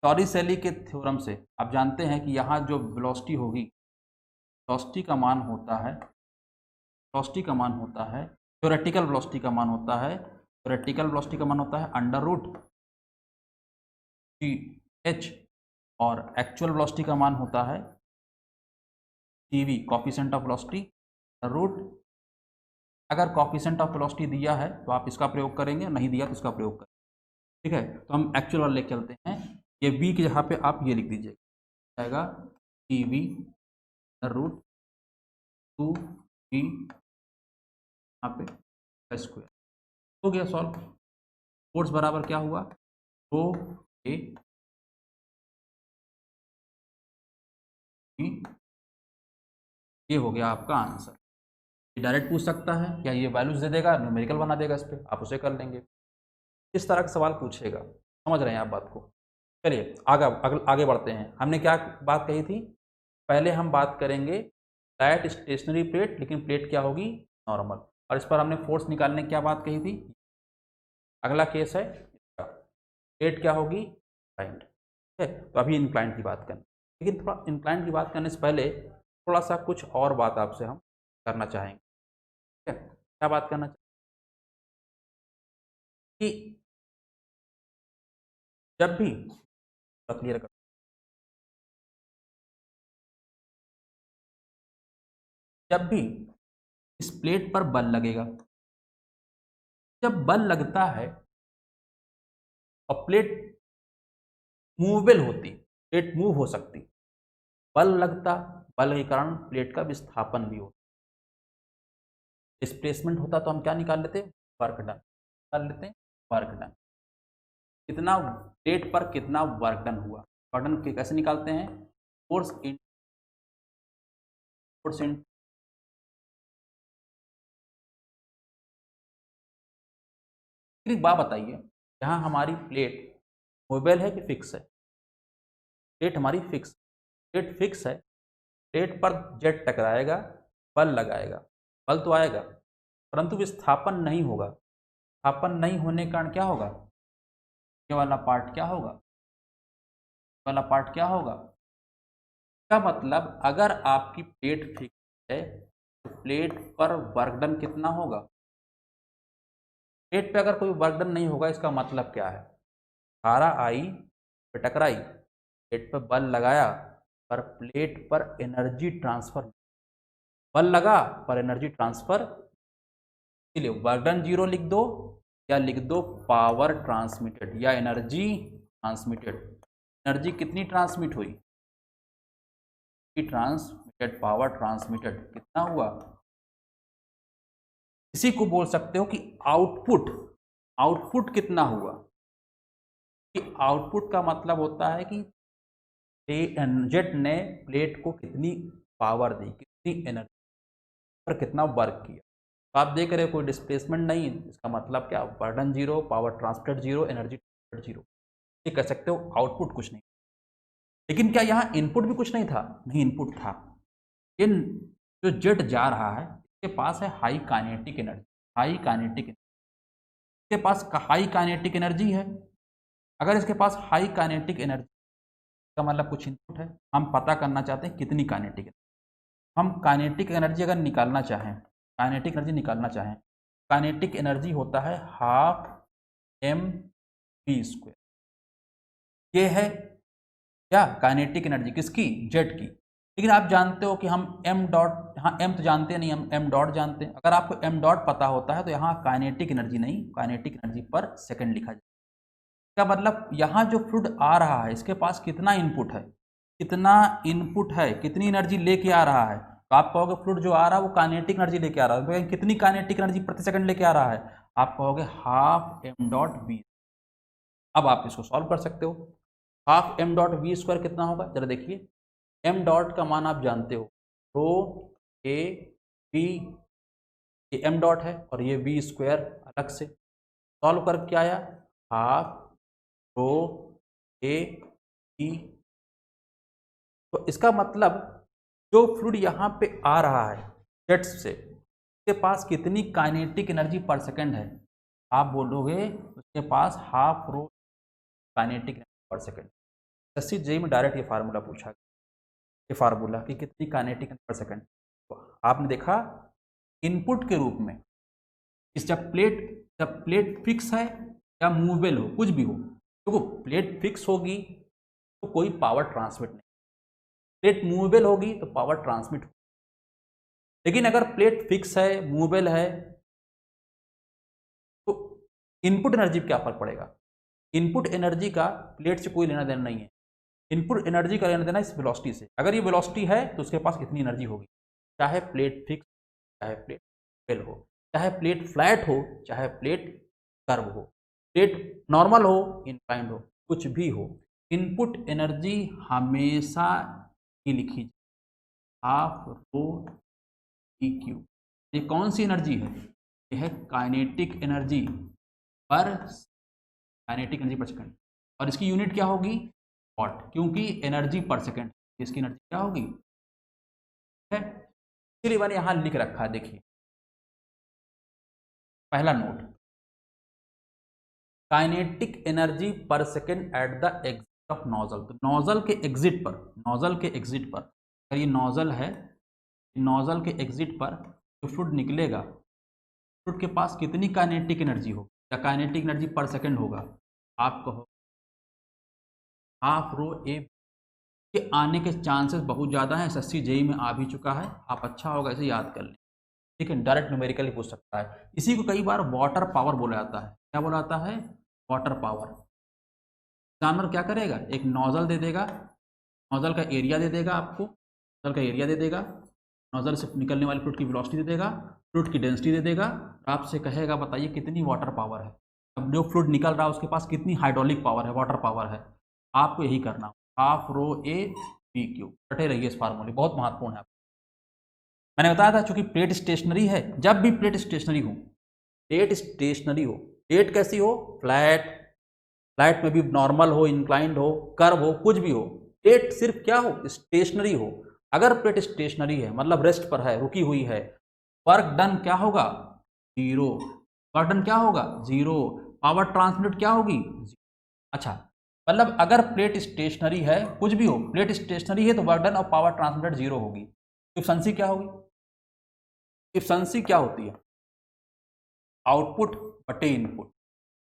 टॉरिसेली के थ्योरम से आप जानते हैं कि यहाँ जो वेलोसिटी होगी, वेलोसिटी का मान होता है, वेलोसिटी का मान होता है, थ्योरेटिकल वेलोसिटी का मान होता है, थ्योरेटिकल वेलोसिटी का मान होता है अंडर रूट जी एच, और एक्चुअल वेलोसिटी का मान होता है CV, coefficient of velocity root. अगर कॉफिशेंट ऑफ वेलोसिटी दिया है तो आप इसका प्रयोग करेंगे, नहीं दिया तो इसका प्रयोग करेंगे, ठीक है। तो हम एक्चुअल वाला लेके चलते हैं, ये v की जगह पे आप ये लिख दीजिएगा, आएगा CV रूट 2v यहाँ पे स्क्वायर, हो गया सॉल्व। फोर्स बराबर क्या हुआ, रो ए ये हो गया आपका आंसर। ये डायरेक्ट पूछ सकता है या ये वैल्यूज दे देगा, न्यूमेरिकल बना देगा, इस पर आप उसे कर लेंगे, इस तरह का सवाल पूछेगा। समझ रहे हैं आप बात को। चलिए आगे बढ़ते हैं। हमने क्या बात कही थी, पहले हम बात करेंगे फ्लैट स्टेशनरी प्लेट, लेकिन प्लेट क्या होगी, नॉर्मल, और इस पर हमने फोर्स निकालने की क्या बात कही थी। अगला केस है प्लेट क्या होगी, इंक्लाइंड, ठीक है। तो अभी इंक्लाइंड की बात करें, लेकिन थोड़ा इंक्लाइंड की बात करने से पहले थोड़ा सा कुछ और बात आपसे हम करना चाहेंगे, ठीक है। क्या बात करना चाहेंगे कि जब भी क्लियर कर, जब भी इस प्लेट पर बल लगेगा, जब बल लगता है और प्लेट मूवेबल होती, प्लेट मूव हो सकती, बल लगता, बल के कारण प्लेट का विस्थापन भी होता, डिस्प्लेसमेंट होता, तो हम क्या निकाल लेते, वर्क डन निकाल लेते हैं, वर्क डन, कितना प्लेट पर कितना वर्क डन हुआ। वर्क डन कैसे निकालते हैं, फोर्स इन एक बात बताइए, यहाँ हमारी प्लेट मूवेबल है कि फिक्स है, प्लेट हमारी फिक्स, प्लेट फिक्स है, प्लेट पर जेट टकराएगा, बल लगाएगा, बल तो आएगा परंतु विस्थापन नहीं होगा, विस्थापन नहीं होने के कारण क्या होगा, ये वाला पार्ट क्या होगा, वाला पार्ट क्या होगा, का मतलब अगर आपकी प्लेट फिक्स है तो प्लेट पर वर्क डन कितना होगा, प्लेट पे अगर कोई वर्क डन नहीं होगा इसका मतलब क्या है, धारा आई पे टकराई, प्लेट पर बल लगाया पर प्लेट पर एनर्जी ट्रांसफर, बल लगा पर एनर्जी ट्रांसफर, इसलिए वर्क डन 0 लिख दो या लिख दो पावर ट्रांसमिटेड या एनर्जी ट्रांसमिटेड। एनर्जी कितनी ट्रांसमिट हुई, ट्रांसमिटेड, पावर ट्रांसमिटेड कितना हुआ, इसी को बोल सकते हो कि आउटपुट, आउटपुट कितना हुआ, कि आउटपुट का मतलब होता है कि जेट ने प्लेट को कितनी पावर दी, कितनी एनर्जी पर कितना वर्क किया। तो आप देख रहे हो कोई डिस्प्लेसमेंट नहीं है, इसका मतलब क्या, burden 0, power transmitted 0, energy transmitted 0, ये कह सकते हो आउटपुट कुछ नहीं। लेकिन क्या यहाँ इनपुट भी कुछ नहीं था, नहीं इनपुट था, ये जो जेट जा रहा है इसके पास है high kinetic energy, high kinetic, इसके पास हाई काइनेटिक एनर्जी है, अगर इसके पास हाई काइनेटिक एनर्जी का मतलब कुछ इनपुट है, हम पता करना चाहते हैं कितनी काइनेटिक एनर्जी, हम काइनेटिक एनर्जी अगर निकालना चाहें, काइनेटिक एनर्जी निकालना चाहें, काइनेटिक एनर्जी होता है हाफ mv², ये है क्या, काइनेटिक एनर्जी किसकी, जेट की। लेकिन आप जानते हो कि हम m डॉट, यहाँ m तो जानते नहीं, हम m डॉट जानते हैं, अगर आपको m डॉट पता होता है तो यहाँ काइनेटिक एनर्जी नहीं, काइनेटिक एनर्जी पर सेकंड लिखा जाए, क्या मतलब यहाँ जो फ्लूइड आ रहा है इसके पास कितना इनपुट है, कितना इनपुट है, कितनी एनर्जी लेके आ रहा है, तो आप कहोगे फ्लूइड जो आ रहा है वो काइनेटिक एनर्जी लेके आ रहा है, तो कितनी काइनेटिक एनर्जी प्रति सेकंड लेके आ रहा है, आप कहोगे हाफ m डॉट v। अब आप इसको सॉल्व कर सकते हो, हाफ m.v² कितना होगा, जरा देखिए, m डॉट का मान आप जानते हो, रो ए वी, ये m डॉट है और ये v² अलग से, सॉल्व कर क्या आया, हाफ रो ए वी तो इसका मतलब जो फ्लूइड यहाँ पे आ रहा है जेट्स से, उसके पास कितनी काइनेटिक एनर्जी पर सेकंड है? आप बोलोगे उसके पास हाफ रो काइनेटिक एनर्जी पर सेकंड। एसएससी जेईई में डायरेक्ट ये फार्मूला पूछा, ये फार्मूला कि कितनी काइनेटिक एनर्जी पर सेकंड। तो आपने देखा इनपुट के रूप में इस जब प्लेट फिक्स है या मूवेबल हो, कुछ भी हो, देखो प्लेट फिक्स होगी तो कोई पावर ट्रांसमिट नहीं, प्लेट मूवेबल होगी तो पावर ट्रांसमिट होगी। लेकिन अगर प्लेट फिक्स है, मूवेबल है, तो इनपुट एनर्जी क्या फर्क पड़ेगा? इनपुट एनर्जी का प्लेट से कोई लेना देना नहीं है, इनपुट एनर्जी का लेना देना इस वेलोसिटी से। अगर ये वेलोसिटी है तो उसके पास इतनी एनर्जी होगी, चाहे प्लेट फिक्स, चाहे प्लेट मूवेबल हो, चाहे प्लेट फ्लैट हो, चाहे प्लेट कर्व हो, प्लेट नॉर्मल हो, इंक्लाइंड हो, कुछ भी हो, इनपुट एनर्जी हमेशा ही लिखी जाए हाफ रो ई क्यू। ये कौन सी एनर्जी है? ये है काइनेटिक एनर्जी पर सेकंड, और इसकी यूनिट क्या होगी? वॉट, क्योंकि एनर्जी पर सेकंड, इसकी एनर्जी क्या होगी? है, इसलिए मैंने यहां लिख रखा है, देखिए पहला नोट, काइनेटिक एनर्जी पर second at the exit of nozzle. तो नोजल के एग्जिट पर, अगर ये नोजल है, नोजल के एग्जिट पर जो फ्लूइड निकलेगा, फ्लूइड के पास कितनी काइनेटिक एनर्जी होगी या काइनेटिक एनर्जी पर सेकंड होगा? आप कहो हाफ रो ए के आने के चांसेस बहुत ज़्यादा हैं, एसएससी जेईई में आ भी चुका है, आप अच्छा होगा इसे याद कर लें, ठीक है। डायरेक्ट न्यूमेरिकली पूछ सकता है। इसी को कई बार वाटर पावर बोला जाता है। क्या बोला जाता है? Water power. जानवर क्या करेगा? एक नोजल दे देगा, नोजल का एरिया दे देगा आपको, नोजल का एरिया दे देगा, नोजल से निकलने वाली फ्लूइड की वेलोसिटी दे देगा, फ्लूइड की डेंसिटी दे देगा, आपसे कहेगा बताइए कितनी वाटर पावर है। अब जो फ्लूइड निकल रहा है उसके पास कितनी हाइड्रोलिक पावर है, वाटर पावर है। आपको यही करना, half rho A B Q. रटे रहिए इस फार्मूले, बहुत महत्वपूर्ण है। मैंने बताया था चूंकि प्लेट स्टेशनरी है, जब भी प्लेट स्टेशनरी हो, प्लेट कैसी हो? फ्लैट, फ्लैट में भी नॉर्मल हो, इंक्लाइंड हो, कर्व हो, कुछ भी हो, प्लेट सिर्फ क्या हो? स्टेशनरी हो। अगर प्लेट स्टेशनरी है मतलब रेस्ट पर है, रुकी हुई है, वर्क डन क्या होगा? जीरो। वर्क डन क्या होगा? जीरो। पावर ट्रांसमिट क्या होगी? अच्छा, मतलब अगर प्लेट स्टेशनरी है, कुछ भी हो, प्लेट स्टेशनरी है तो वर्क डन और पावर ट्रांसमिटेड जीरो होगी। इफिशिएंसी क्या होगी? इफिशिएंसी क्या होती है? आउटपुट बटे इनपुट।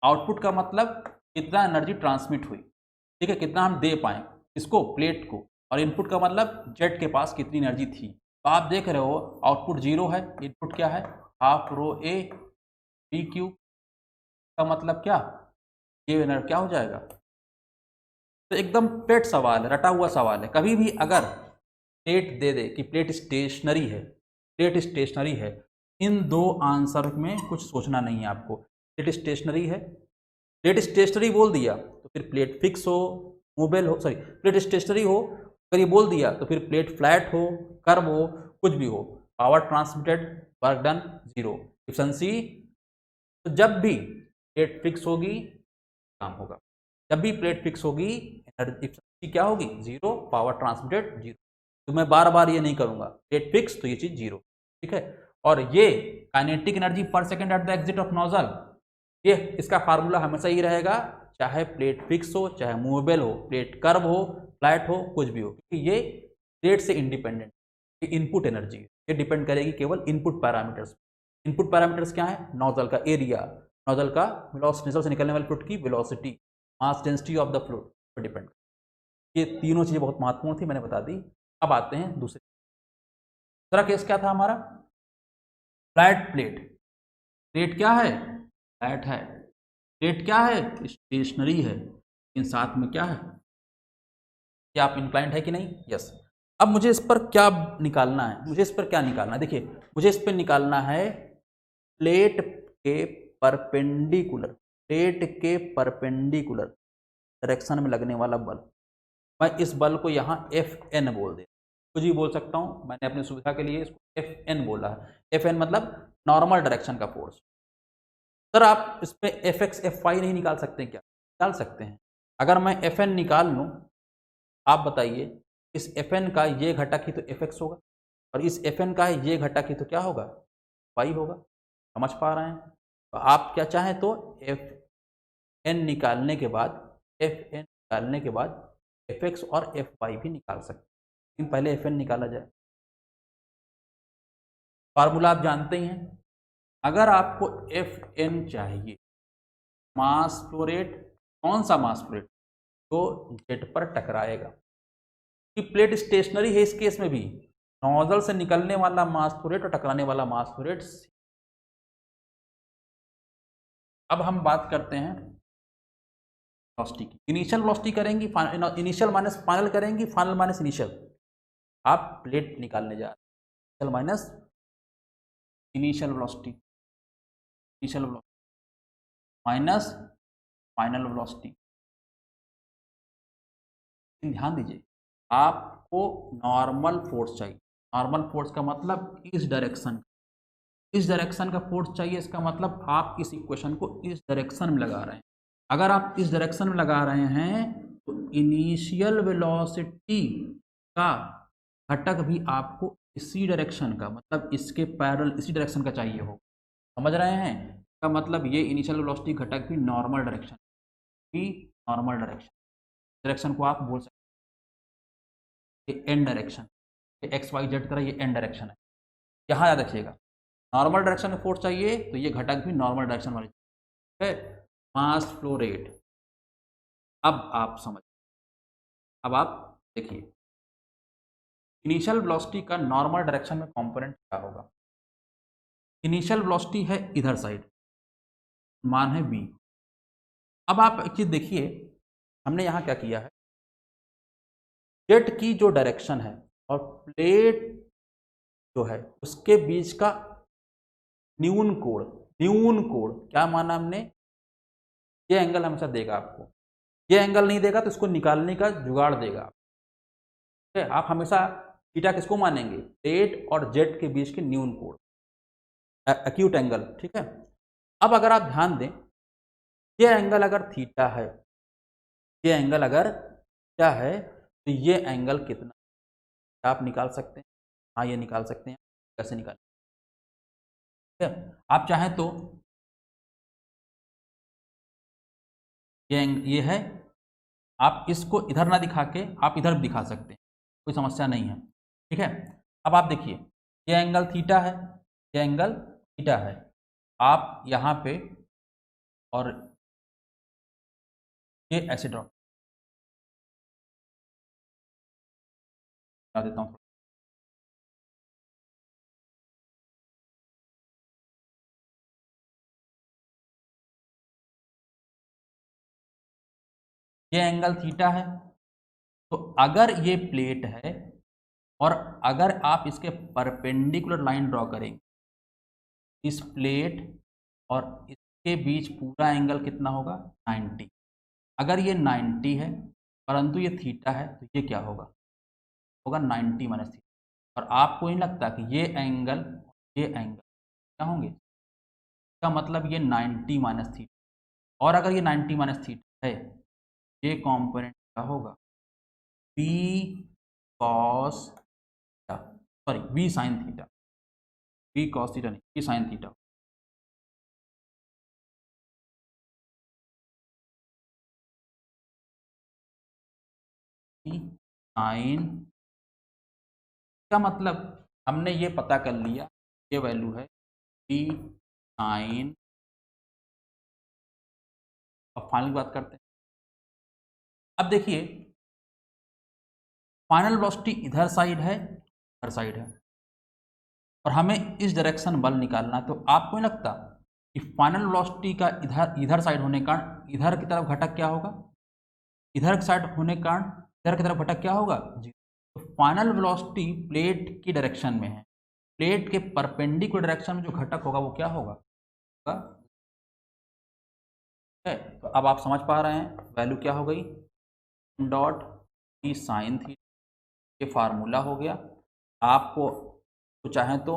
आउटपुट का मतलब कितना एनर्जी ट्रांसमिट हुई, ठीक है, कितना हम दे पाए इसको, प्लेट को, और इनपुट का मतलब जेट के पास कितनी एनर्जी थी। तो आप देख रहे हो आउटपुट जीरो है, इनपुट क्या है? Half rho A B Q. का मतलब क्या? ये एनर्जी क्या हो जाएगा? तो एकदम पेट सवाल है, रटा हुआ सवाल है। कभी भी अगर प्लेट दे दे कि प्लेट स्टेशनरी है, प्लेट स्टेशनरी है, इन दो आंसर में कुछ सोचना नहीं है आपको। प्लेट स्टेशनरी है, प्लेट स्टेशनरी बोल दिया तो फिर प्लेट फिक्स हो, मूवेबल हो, सॉरी प्लेट स्टेशनरी हो, अगर ये बोल दिया तो फिर प्लेट फ्लैट हो, कर्व हो, कुछ भी हो, power transmitted, work done zero. Efficiency, तो जब भी प्लेट फिक्स होगी काम होगा, जब भी प्लेट फिक्स होगी एफिशिएंसी क्या होगी? Zero, power transmitted zero. तो मैं बार बार ये नहीं करूंगा, प्लेट फिक्स तो ये चीज जीरो, ठीक है। और ये काइनेटिक एनर्जी पर second at the exit of nozzle, ये इसका फार्मूला हमेशा ही रहेगा, चाहे प्लेट फिक्स हो, चाहे मूवेबल हो, प्लेट कर्व हो, फ्लैट हो, कुछ भी हो, क्योंकि ये प्लेट से इंडिपेंडेंट, ये इनपुट एनर्जी है, ये डिपेंड करेगी केवल इनपुट पैरामीटर्स। इनपुट पैरामीटर्स क्या है? नोजल का एरिया, नोजल का नोजल से निकलने वाली फ्लूइड की velocity, mass density of the fluid पर डिपेंड। ये तीनों चीजें बहुत महत्वपूर्ण थी, मैंने बता दी। अब आते हैं दूसरा केस क्या था हमारा? Flat plate. प्लेट क्या है? फ्लैट है। प्लेट क्या है? स्टेशनरी है। इन साथ में क्या है? क्या आप इंक्लाइंड है कि नहीं? यस। अब मुझे इस पर क्या निकालना है? देखिए, मुझे इस पर निकालना है प्लेट के परपेंडिकुलर डायरेक्शन में लगने वाला बल। मैं इस बल को यहाँ Fn बोल दे, कुछ भी बोल सकता हूँ, मैंने अपनी सुविधा के लिए इसको Fn बोला है। Fn मतलब नॉर्मल डायरेक्शन का फोर्स। सर आप इस पे Fx Fy नहीं निकाल सकते क्या? निकाल सकते हैं। अगर मैं Fn निकाल लूँ, आप बताइए इस Fn का ये घटक ही तो Fx होगा, और इस Fn का ये घटक ही तो क्या होगा, y होगा। समझ पा रहे हैं? तो आप क्या चाहें तो Fn निकालने के बाद Fx और Fy भी निकाल सकते हैं, लेकिन पहले Fn निकाला जाए। फार्मूला आप जानते ही हैं। अगर आपको Fn चाहिए, मास फ्लो रेट, कौन सा मास फ्लो रेट, तो जेट पर टकराएगा, कि प्लेट स्टेशनरी है इस केस में भी, नोजल से निकलने वाला मास फ्लो रेट और टकराने वाला मास फ्लो रेट। अब हम बात करते हैं वेलोसिटी की। इनिशियल वेलोसिटी करेंगी, इनिशियल माइनस फाइनल करेंगी, फाइनल माइनस इनिशियल। आप प्लेट निकालने जा रहे हैं, initial minus initial velocity, initial velocity minus final velocity. ध्यान दीजिए, आपको नॉर्मल फोर्स चाहिए। नॉर्मल फोर्स का मतलब इस डायरेक्शन का फोर्स चाहिए। इसका मतलब आप इस इक्वेशन को इस डायरेक्शन में लगा रहे हैं। अगर आप इस डायरेक्शन में लगा रहे हैं तो इनिशियल वेलोसिटी का घटक भी आपको इसी डायरेक्शन का, मतलब इसके पैरेलल इसी डायरेक्शन का चाहिए हो। समझ रहे हैं? इसका मतलब ये इनिशियल वेलोसिटी घटक भी नॉर्मल डायरेक्शन डायरेक्शन को आप बोल सकते हैं N direction, X Y Z तरह ये एन डायरेक्शन है। यहाँ याद रखिएगा, नॉर्मल डायरेक्शन में फोर्स चाहिए तो ये घटक भी नॉर्मल डायरेक्शन वाली है। मास फ्लो रेट, अब आप समझ, अब आप देखिए इनिशियल वेलोसिटी का नॉर्मल डायरेक्शन में कंपोनेंट क्या होगा। इनिशियल वेलोसिटी है इधर साइड, मान है v। अब आप एक चीज देखिए, हमने यहाँ क्या किया है, जेट की जो डायरेक्शन है और प्लेट जो है उसके बीच का न्यून कोण क्या माना हमने, ये एंगल हमेशा देगा आपको। ये एंगल नहीं देगा तो इसको निकालने का जुगाड़ देगा। ठीक है, आप हमेशा थीटा किसको मानेंगे, प्लेट और जेट के बीच के न्यून कोण, एक्यूट एंगल। ठीक है, अब अगर आप ध्यान दें, ये एंगल अगर थीटा है, ये एंगल अगर क्या है, तो ये एंगल कितना आप निकाल सकते हैं। हाँ, ये निकाल सकते हैं। कैसे निकाल, ठीक है, आप चाहें तो ये है, आप इसको इधर ना दिखा के आप इधर भी दिखा सकते हैं, कोई समस्या नहीं है। ठीक है, अब आप देखिए ये एंगल थीटा है, ये एंगल थीटा है। आप यहाँ पे और ये ऐसे ड्रॉ कर देता हूँ। ये एंगल थीटा है, तो अगर ये प्लेट है और अगर आप इसके परपेंडिकुलर लाइन ड्रॉ करेंगे, इस प्लेट और इसके बीच पूरा एंगल कितना होगा, 90। अगर ये 90 है परंतु ये थीटा है तो ये क्या होगा, होगा 90 माइनस थीटा। और आपको नहीं लगता कि ये एंगल क्या होंगे, इसका मतलब ये 90 माइनस थीटा। और अगर ये 90 माइनस थीटा है, ये कॉम्पोनेंट क्या होगा, B cos theta, sorry B sine theta, B cos theta नहीं, बी साइन थीटा। साइन का मतलब हमने ये पता कर लिया, ये वैल्यू है बी साइन। अब फाइनल बात करते हैं। अब देखिए फाइनल वेलोसिटी इधर साइड है, इधर साइड है, और हमें इस डायरेक्शन बल निकालना है। तो आपको नहीं लगता कि फाइनल वेलोसिटी का इधर साइड होने का इधर की तरफ घटक क्या होगा, इधर साइड होने के कारण इधर की तरफ घटक क्या होगा, जी। तो फाइनल वेलोसिटी प्लेट की डायरेक्शन में है, प्लेट के परपेंडिकुलर डायरेक्शन में जो घटक होगा वो क्या होगा, है। तो अब आप समझ पा रहे हैं वैल्यू क्या हो गई, डॉट ई साइन थीटा, ये फार्मूला हो गया। आपको तो चाहें तो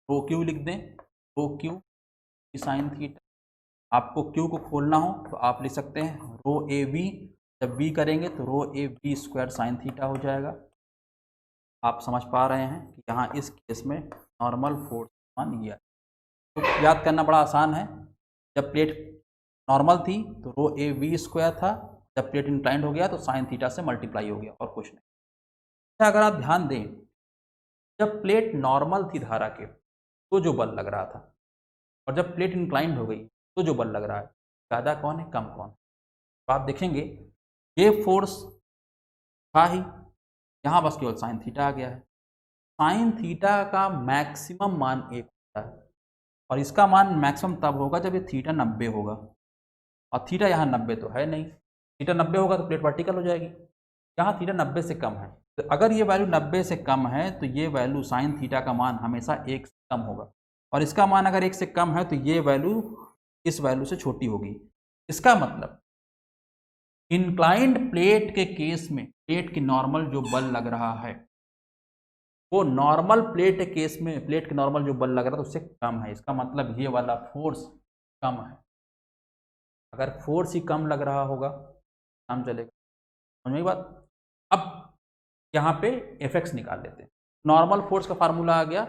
रो क्यू लिख दें, रो क्यू ई साइन थीटा। आपको क्यू को खोलना हो तो आप लिख सकते हैं रो ए बी, जब बी करेंगे तो rho A B square sine theta हो जाएगा। आप समझ पा रहे हैं कि यहाँ इस केस में नॉर्मल फोर्स मान ये है। तो याद करना बड़ा आसान है। जब प्लेट नॉर्मल थी तो रो ए वी स्क्वायर था, जब प्लेट इंक्लाइंड हो गया तो साइन थीटा से मल्टीप्लाई हो गया और कुछ नहीं। अच्छा, अगर आप ध्यान दें, जब प्लेट नॉर्मल थी धारा के तो जो बल लग रहा था, और जब प्लेट इंक्लाइंड हो गई तो जो बल लग रहा है, ज़्यादा कौन है कम कौन है? तो आप देखेंगे ये फोर्स था ही, यहाँ बस केवल साइन थीटा आ गया है। साइन थीटा का मैक्सिमम मान 1 होता है, और इसका मान मैक्सिमम तब होगा जब ये थीटा 90 होगा, और थीटा यहाँ 90 तो है नहीं। थीटा 90 होगा तो प्लेट वर्टिकल हो जाएगी, यहाँ थीटा 90 से कम है। तो अगर ये वैल्यू 90 से कम है तो ये वैल्यू साइन थीटा का मान हमेशा 1 से कम होगा, और इसका मान अगर 1 से कम है तो ये वैल्यू इस वैल्यू से छोटी होगी। इसका मतलब इंक्लाइंड प्लेट के केस में प्लेट की नॉर्मल जो बल लग रहा है वो नॉर्मल प्लेट के केस में प्लेट के नॉर्मल जो बल लग रहा है तो उससे कम है। इसका मतलब ये वाला फोर्स कम है। अगर फोर्स ही कम लग रहा होगा काम चलेगा। समझ में बात? अब यहाँ पे एफ एक्स निकाल लेते हैं। नॉर्मल फोर्स का फार्मूला आ गया,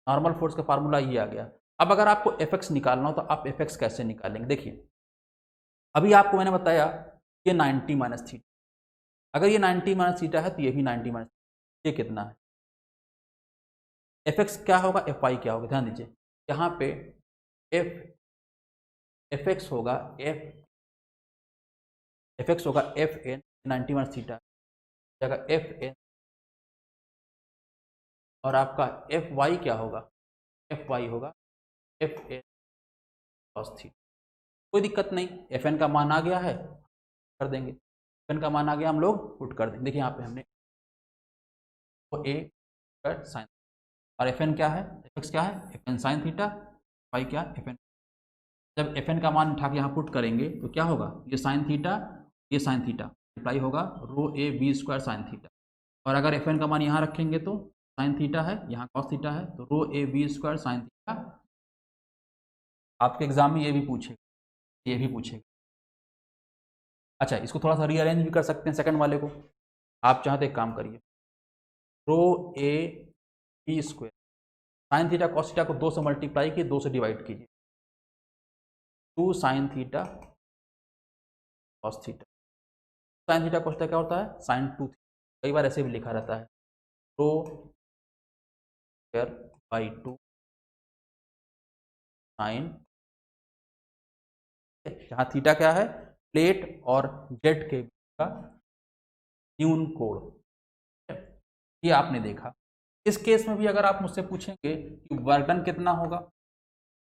नॉर्मल फोर्स का फार्मूला ये आ गया। अब अगर आपको एफ एक्स निकालना हो तो आप एफ एक्स कैसे निकालेंगे? देखिए, अभी आपको मैंने बताया ये 90 माइनस थीटा, अगर ये 90 माइनस थीटा है तो ये भी 90 माइनस, ये कितना है? एफ एक्स क्या होगा, एफ वाई क्या होगा? ध्यान दीजिए, यहाँ पे एफ एक्स होगा एफ एक्स होगा एफ एन 90 माइनस थीटा जगह एफ एन, और आपका एफ वाई क्या होगा? एफ वाई होगा एफ एन कॉस थीटा। कोई दिक्कत नहीं, एफ एन का मान आ गया है, कर देंगे। एफ एन का मान आ गया, हम लोग पुट कर देंगे। देखिए यहाँ पे हमने वो ए साइन, और एफ एन क्या है, एफ एक्स क्या है, F N sine theta, Y क्या, एफ एन। जब एफ एन का मान उठा के यहाँ पुट करेंगे तो क्या होगा, ये साइन थीटा, ये साइन थीटा मल्टीप्लाई होगा rho A B square sine theta, और अगर एफ एन का मान यहाँ रखेंगे तो साइन थीटा है, यहाँ कॉस थीटा है, तो rho A B square sine theta. आपके एग्जाम में ये भी पूछेगा, ये भी पूछेगा। अच्छा, इसको थोड़ा सा रीअरेंज भी कर सकते हैं सेकंड वाले को। आप चाहते एक काम करिए, rho A B square sine theta cos theta को 2 से मल्टीप्लाई कीजिए, 2 से डिवाइड कीजिए, 2 sign theta cos theta. Sign theta cos theta क्या होता है, साइन 2 थीटा। कई बार ऐसे भी लिखा रहता है, रो स्क्वायर बाई 2 साइन, यहाँ थीटा क्या है, प्लेट और जेट के बीच का न्यून कोण, ये आपने देखा। इस केस में भी अगर आप मुझसे पूछेंगे कि वर्क डन कितना होगा,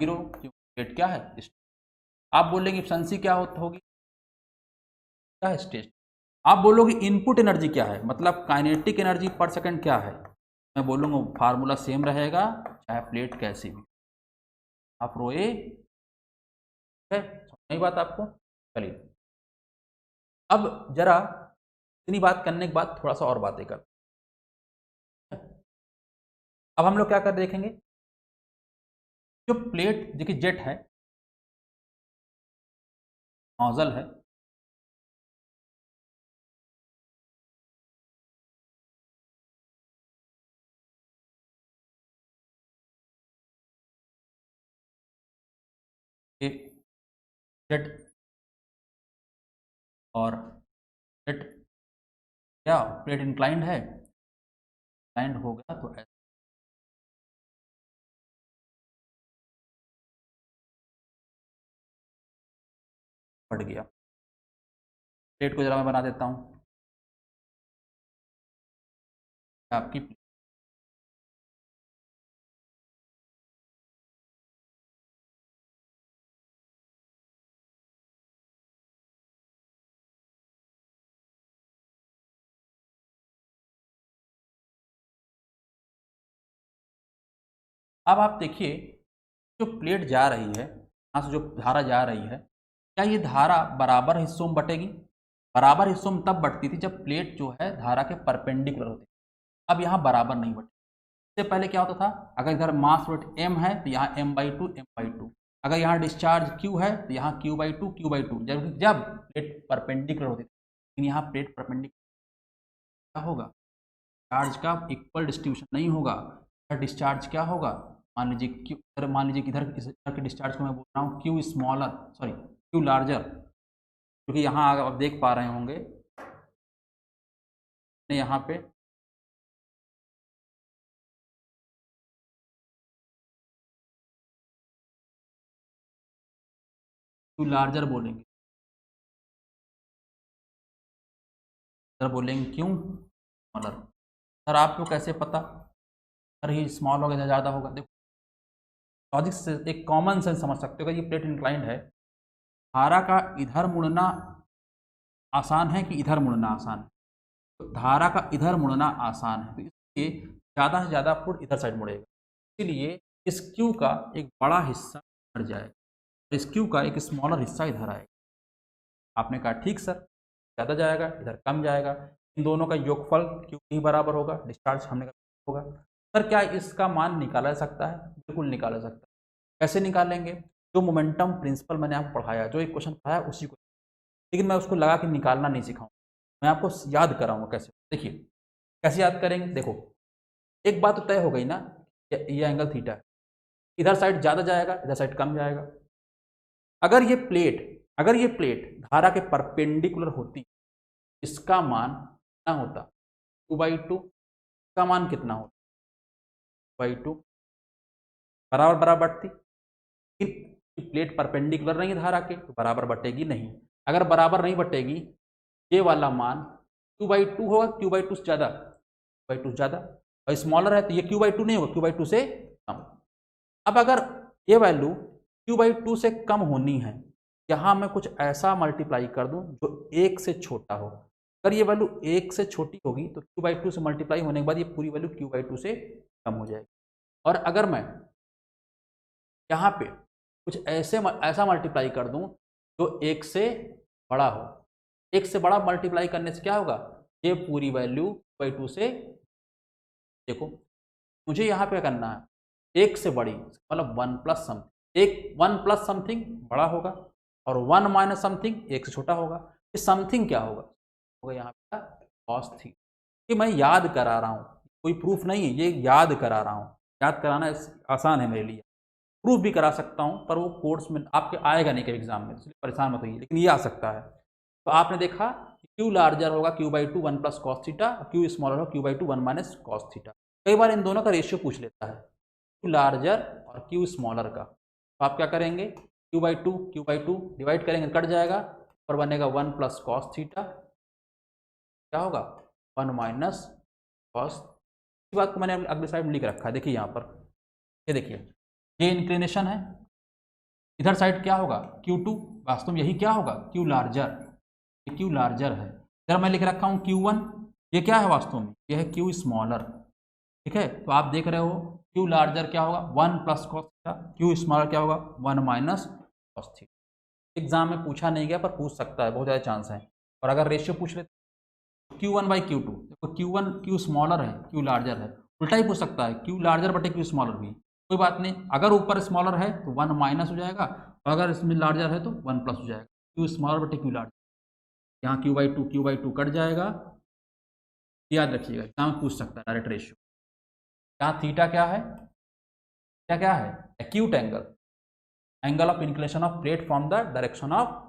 0, क्योंकि प्लेट क्या है, आप बोलेंगे एफिशिएंसी क्या होगी, क्या है, स्ट्रेस। आप बोलोगे इनपुट एनर्जी क्या है, मतलब काइनेटिक एनर्जी पर सेकंड क्या है, मैं बोलूँगा फार्मूला सेम रहेगा चाहे प्लेट कैसी भी। आप रोए है, नहीं बात आपको? चलिए, अब जरा इतनी बात करने के बाद थोड़ा सा और बातें करते हैं। अब हम लोग क्या कर देखेंगे, जो प्लेट देखिए जेट है, नोजल है, ये जेट, और जेट क्या प्लेट इंक्लाइंड है, इंक्लाइंड हो गया तो ऐसे फट गया। प्लेट को जरा मैं बना देता हूँ, आपकी अब आप देखिए, जो प्लेट जा रही है, यहाँ से जो धारा जा रही है, क्या ये धारा बराबर हिस्सों में बटेगी? बराबर हिस्सों में तब बटती थी जब प्लेट जो है धारा के परपेंडिकुलर होती थी। अब यहाँ बराबर नहीं बटे। इससे पहले क्या होता था, अगर इधर मास वेट m है तो यहाँ m/2 अगर यहाँ डिस्चार्ज q है तो यहाँ q/2 जब प्लेट परपेंडिकुलर होती थी, लेकिन यहाँ प्लेट परपेंडिकुलर क्या होगा, चार्ज का इक्वल डिस्ट्रीब्यूशन नहीं होगा। डिस्चार्ज क्या होगा, मान लीजिए क्यू, अगर मान लीजिए कि इधर के डिस्चार्ज को मैं बोल रहा हूँ Q smaller, sorry Q larger, क्योंकि यहाँ आप देख पा रहे होंगे यहाँ पे क्यू लार्जर बोलेंगे, सर बोलेंगे क्यों स्मॉलर। सर आपको कैसे पता, सर ही स्मॉल होगा ज़्यादा होगा। देखो लॉजिक से एक कॉमन सेंस समझ सकते हो, अगर ये प्लेट इंक्लाइंड है, धारा का इधर मुड़ना आसान है कि इधर मुड़ना आसान है, तो धारा का इधर मुड़ना आसान है, तो इसलिए ज़्यादा से ज़्यादा फ्लूइड इधर साइड मुड़ेगा। इसीलिए इस क्यू का एक बड़ा हिस्सा इधर जाएगा और इस क्यू का एक स्मॉलर हिस्सा इधर आएगा। आपने कहा ठीक सर, ज़्यादा जाएगा इधर कम जाएगा, इन दोनों का योगफल क्यू ही बराबर होगा, डिस्चार्ज हमने कहा होगा। सर क्या इसका मान निकाला जा सकता है? बिल्कुल निकाला जा सकता है। कैसे निकालेंगे? जो मोमेंटम प्रिंसिपल मैंने आपको पढ़ाया, जो एक क्वेश्चन पढ़ाया उसी को, लेकिन मैं उसको लगा के निकालना नहीं सिखाऊँ, मैं आपको याद कराऊंगा कैसे। देखिए कैसे याद करेंगे, देखो एक बात तो तय हो गई ना, ये एंगल थीटा है, इधर साइड ज़्यादा जाएगा इधर साइड कम जाएगा। अगर ये प्लेट धारा के परपेंडिकुलर होती, इसका मान कितना होता, 2/2, इसका मान कितना होता 2/2, बराबर बराबर बटती। प्लेट परपेंडिकुलर नहीं है धारा के तो बराबर बटेगी नहीं। अगर बराबर नहीं बटेगी, ये वाला मान Q/2 होगा, Q/2 से ज़्यादा, Q/2 से ज़्यादा, और स्मॉलर है तो ये Q/2 नहीं होगा, Q/2 से कम। अब अगर ये वैल्यू Q/2 से कम होनी है, यहाँ मैं कुछ ऐसा मल्टीप्लाई कर दूं जो 1 से छोटा हो। अगर ये वैल्यू 1 से छोटी होगी तो Q/2 से मल्टीप्लाई होने के बाद ये पूरी वैल्यू Q/2 से कम हो जाएगी। और अगर मैं यहाँ पे कुछ ऐसा मल्टीप्लाई कर दूं जो 1 से बड़ा हो, 1 से बड़ा मल्टीप्लाई करने से क्या होगा, ये पूरी वैल्यू Q/2 से, देखो मुझे यहाँ पे करना है 1 से बड़ी, मतलब 1 प्लस समथिंग, 1 प्लस समथिंग बड़ा होगा और 1 माइनस समथिंग 1 से छोटा होगा। ये समथिंग क्या होगा यहाँ पे कॉस थीटा। ये मैं याद करा रहा हूँ, कोई प्रूफ नहीं है, ये याद करा रहा हूँ, याद कराना आसान है मेरे लिए, प्रूफ भी करा सकता हूँ पर वो कोर्स में आपके आएगा नहीं कभी एग्जाम में, इसलिए परेशान मत होइए, लेकिन ये आ सकता है। तो आपने देखा क्यू लार्जर होगा Q/2 1 plus cos theta, Q smaller होगा Q/2 1 माइनस कॉस थीटा। कई बार इन दोनों का रेशियो पूछ लेता है, क्यू लार्जर और क्यू स्मॉलर का। तो आप क्या करेंगे, Q/2 डिवाइड करेंगे कट जाएगा और बनेगा 1 प्लस कॉस थीटा, क्या होगा 1 माइनस कॉस। इस बात को मैंने अगले साइड में लिख रखा है, देखिए यहाँ पर, ये देखिए ये इंक्लिनेशन है, इधर साइड क्या होगा Q2, वास्तव में यही क्या होगा क्यू लार्जर, ये क्यू लार्जर है। इधर मैं लिख रखा हूँ Q1, ये क्या है वास्तव में, ये है क्यू स्मॉलर, ठीक है। तो आप देख रहे हो क्यू लार्जर क्या होगा 1 plus cos theta, Q smaller क्या होगा 1 माइनस कॉस थीटा। एग्जाम में पूछा नहीं गया पर पूछ सकता है, बहुत ज़्यादा चांस है। और अगर रेशियो पूछ लेते Q1/Q2, देखो Q1 क्यू स्मॉलर है क्यू लार्जर है, उल्टा ही पूछ सकता है क्यू लार्जर बटे क्यू स्मॉलर भी, कोई बात नहीं। अगर ऊपर स्मॉलर है तो 1 माइनस हो जाएगा और अगर इसमें लार्जर है तो 1 प्लस हो जाएगा, क्यू स्मॉलर बटे क्यू लार्जर। यहाँ Q/2 कट जाएगा, याद रखिएगा एग्जाम में पूछ सकता है डायरेक्ट रेशियो। यहाँ थीटा क्या है, क्या क्या है, acute angle, angle of inclination of plate from the direction of